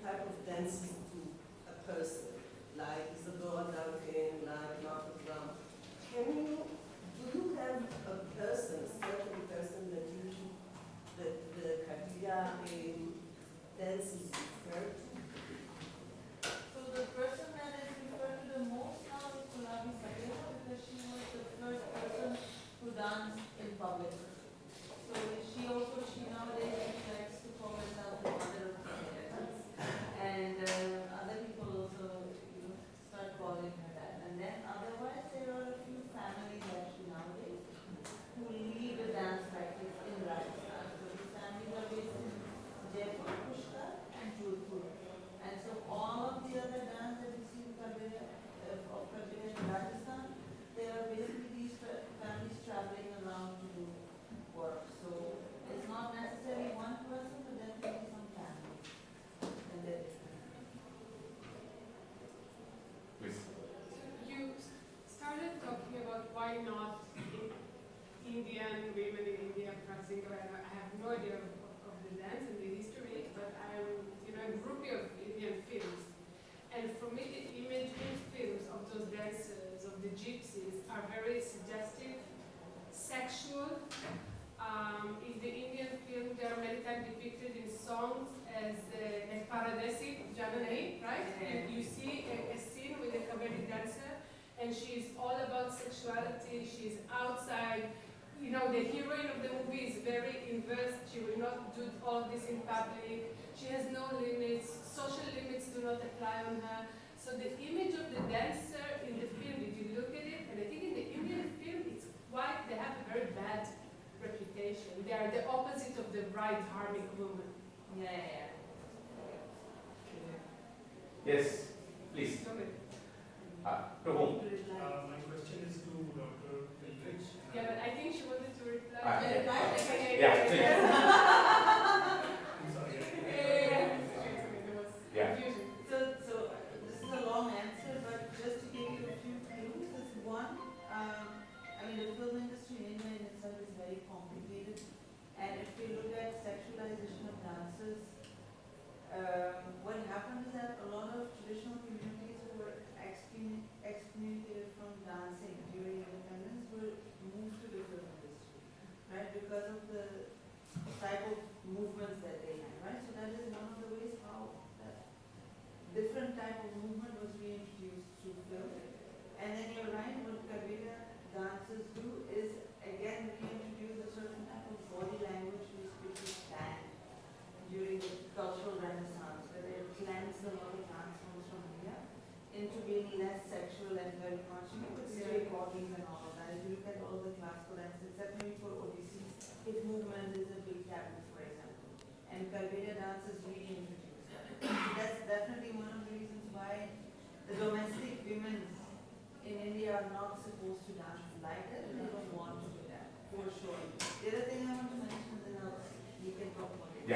type of dances to a person, like Isadora Duncan, like Martha Graham. Do you have a person, a certain person that the Kalyāṇ dances refer to? So the person that is referred to the most now is Gulabi Sabina, because she was the first person who danced in public. So she nowadays likes to call herself the mother of dance, and other people also start calling her that. And then otherwise there are a few families actually nowadays who lead the dance practice in Rajasthan. So these families are based in Jaipur, Puruṣārthas, and Jodhpur. And so all of the other dance that you see in Rajasthan, they are basically these families traveling around to do work. So it's not necessarily one person, but definitely some families. And then, Please. You started talking about why not Indian women in India practicing Kalyāṇ. I have no idea of the dance and the history, but I'm a groupie of Indian films. And for me, the image in films of those dancers, of the gypsies, are very suggestive, sexual. In the Indian film, they are many times depicted in songs as paradesi, Janani, right? And you see a scene with a Kaveri dancer, and she's all about sexuality, she's outside. The heroine of the movie is very inverse, she will not do all of this in public, she has no limits, social limits do not apply on her. So the image of the dancer in the film, if you look at it, and I think in the Indian film, it's why they have a very bad reputation. They are the opposite of the bright, harmonic woman. yeah. Yes, please. To whom? My question is to Dr. Erlich. Yeah, but I think she wanted to reply. Yeah, please. I'm sorry. Yeah. So this is a long answer, but just to give you a few clues, is one, the film industry in India in itself is very complicated, and if we look at sexualization of dancers, what happened is that a lot of traditional communities who were excommunicated from dancing during independence were moved to the film industry, right? Because of the type of movements that they had, right? So that is one of the ways how that different type of movement was reintroduced through film. And then you're right, what Kaveri dancers do is again reintroduce a certain type of body language which was banned during the cultural renaissance, where they cleansed a lot of dance forms from India into being less sexual and very much with straight bodies and all of that. If you look at all the classical dances, except maybe for Odissi, hip movement is a big taboo, for example. And Kaveri dancers reintroduced that. That's definitely one of the reasons why the domestic women in India are not supposed to dance like that, and they don't want to do that, for sure. The other thing I want to mention, then you can talk about it.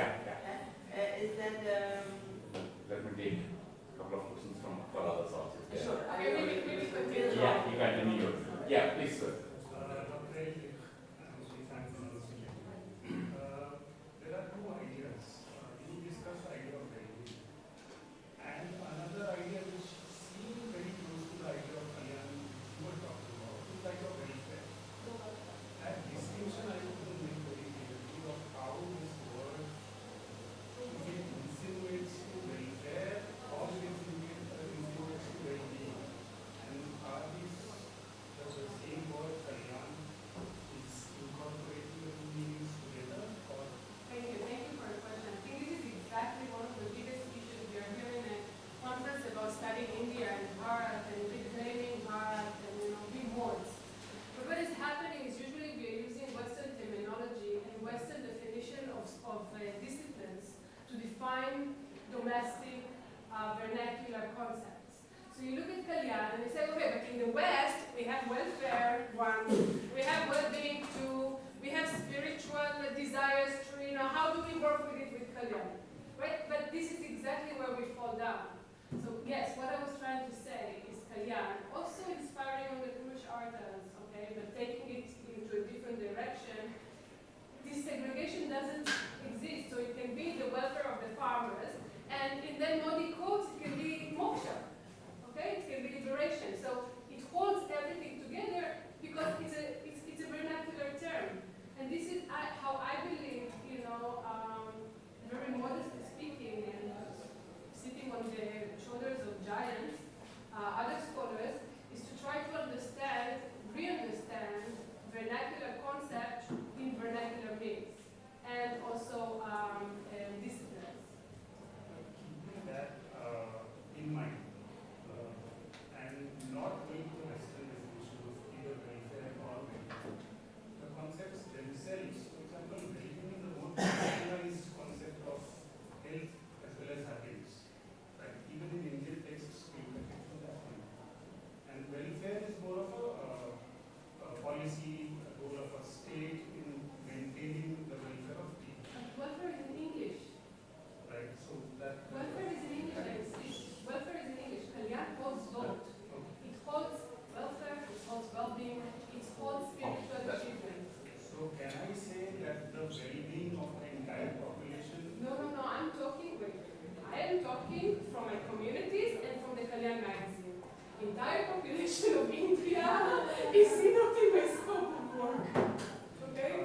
Is that Let me take a couple of questions from others also. sure. Maybe continue. Yeah, you continue. Yeah, please, sir. Dr. Erlich, thanks for listening. There are two ideas. You discussed the idea of well-being, and another idea which seems very close to the idea of Kalyāṇ you were talking about is the idea of welfare. That distinction I couldn't make very clearly of how this word define domestic vernacular concepts. So you look at Kalyāṇ and you say, okay, but in the West, we have welfare, one, we have well-being, two, we have spiritual desires, three, how do we work with it with Kalyāṇ? Right? But this is exactly where we fall down. So yes, what I was trying to say is Kalyāṇ, also inspiring on the Puruṣārthas, okay, but taking it into a different direction. This segregation doesn't exist, so it can be the welfare of the farmers, and in then Modi quotes, it can be moksha, okay, it can be liberation. So it holds everything together because it's a vernacular term. And this is how I believe, very modestly speaking, and sitting on the shoulders of giants, other scholars, is to try to understand, re-understand vernacular concept in vernacular means, and also disciplines. Keeping that in mind, and not going to Western definition of either welfare or the concepts themselves, for example, well-being is a more personalized concept of health as well as happiness. Right? Even in Indian texts, we look at it from that point. And welfare is more of a policy, a goal of a state in maintaining the welfare of people. Welfare is in English. Right? So that Welfare is in English. Welfare is in English. Kalyāṇ holds both. It holds welfare, it holds well-being, it holds spiritual achievement. So can I say that the well-being of the entire population? No, I'm talking from my communities and from the Kalyāṇ magazine. Entire population of India is not in my scope of work. Okay?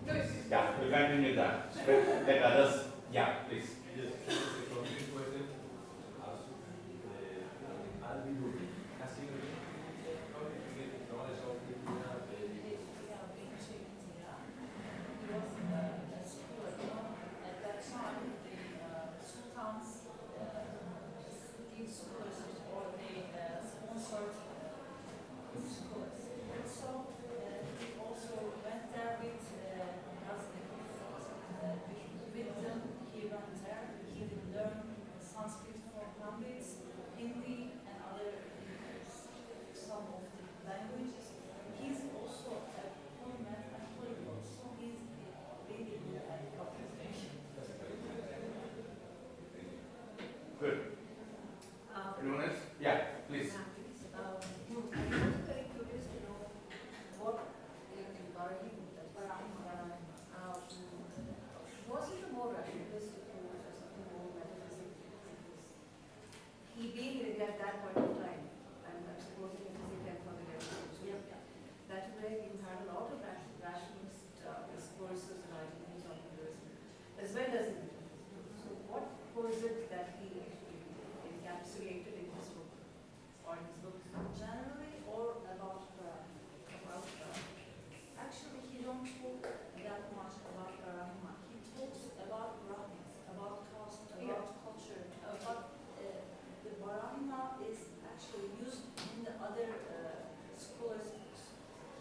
No, Yeah, we'll continue that. Let others, yeah, please. Yes, a concrete question. Al-Birunis has been how did you get knowledge of India? At that time, the sultans did scholarships or they sponsored schools. So he also went there with them. He went there. He would learn Sanskrit for hundreds, Hindi, and other some of the languages. He's also a polymath and polyglot, so he's really good at communication. Good. Anyone else? Yeah, please. I'm very curious to know what in Barahima, was it a more rationalistic approach or something more metaphysical? He being at that point of time, and I'm supposing it is again for the revolution, that way you had a lot of rationalist discourses and ideas on Hinduism, as well as in so what was it that he actually encapsulated in his book, or in his books generally, or about actually he don't talk that much about Barahima. He talks about Brahmins, about caste, about culture, about the Barahima is actually used in the other scholars' books.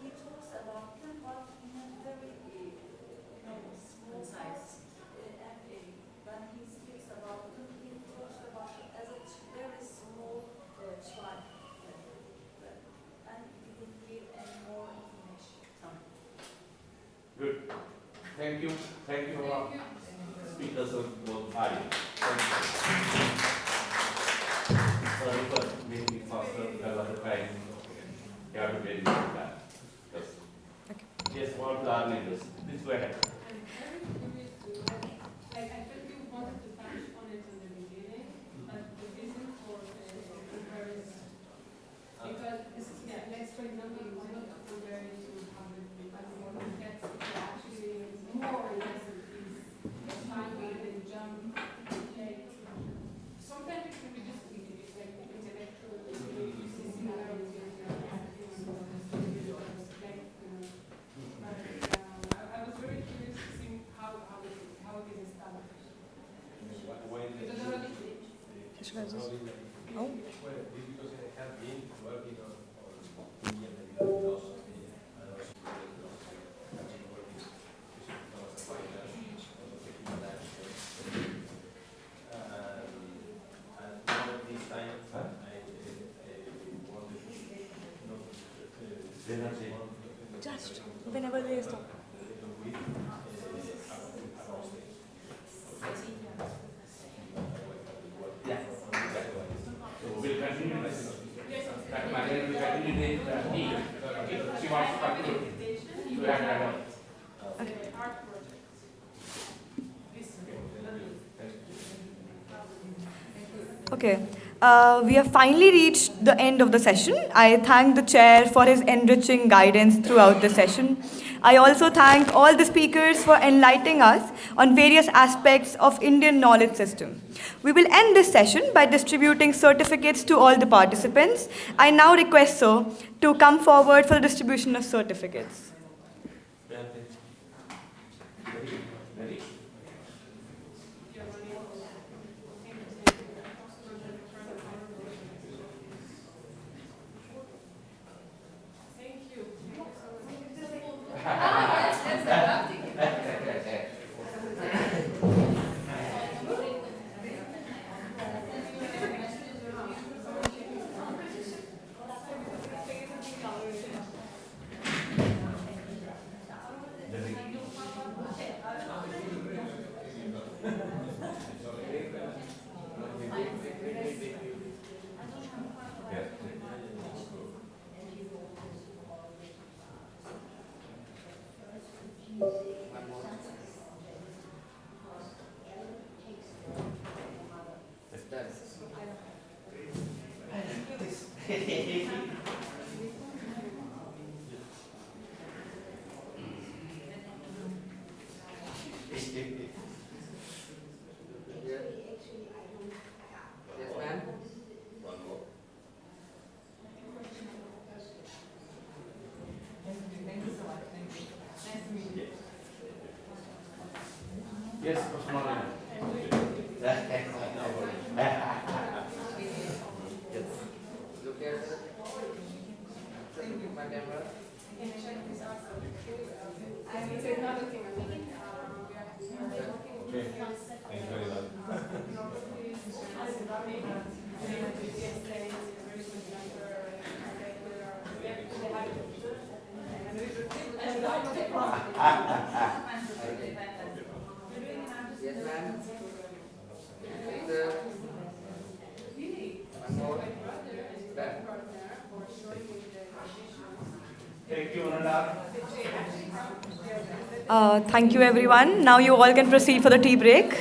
He talks about them, but in a very small size. When he speaks about them, he talks about it as a very small tribe. And he didn't give any more information. Good. Thank you. Thank you all. Speakers of both sides. Thank you. Sorry for making it faster because of the time. You have to be that. Yes. Yes, what the argument is. Please go ahead. I'm very curious to know, I felt you wanted to touch on it in the beginning, but the reason for comparison. Because, let's for example, you wanted to compare it to modern texts, it actually is more or less is language and jump. Sometimes it can be just like intellectual, you see similarities, I was very curious to see how it is established. Well, because I have been working on Indian philosophy and also have been working as a finance, also taking fast, whenever they stop. We'll continue this. Dr. Mariano will continue the tea. Okay. She wants to conclude. You have to have Okay. We have finally reached the end of the session. I thank the chair for his enriching guidance throughout the session. I also thank all the speakers for enlightening us on various aspects of Indian knowledge system. We will end this session by distributing certificates to all the participants. I now request sir to come forward for the distribution of certificates. Yes, Prof. Morgan. Look at my camera. I will say another thing. Okay. Thank you very much. Yes, ma'am. One more. Back. Thank you, Ananda. Thank you everyone. Now you all can proceed for the tea break.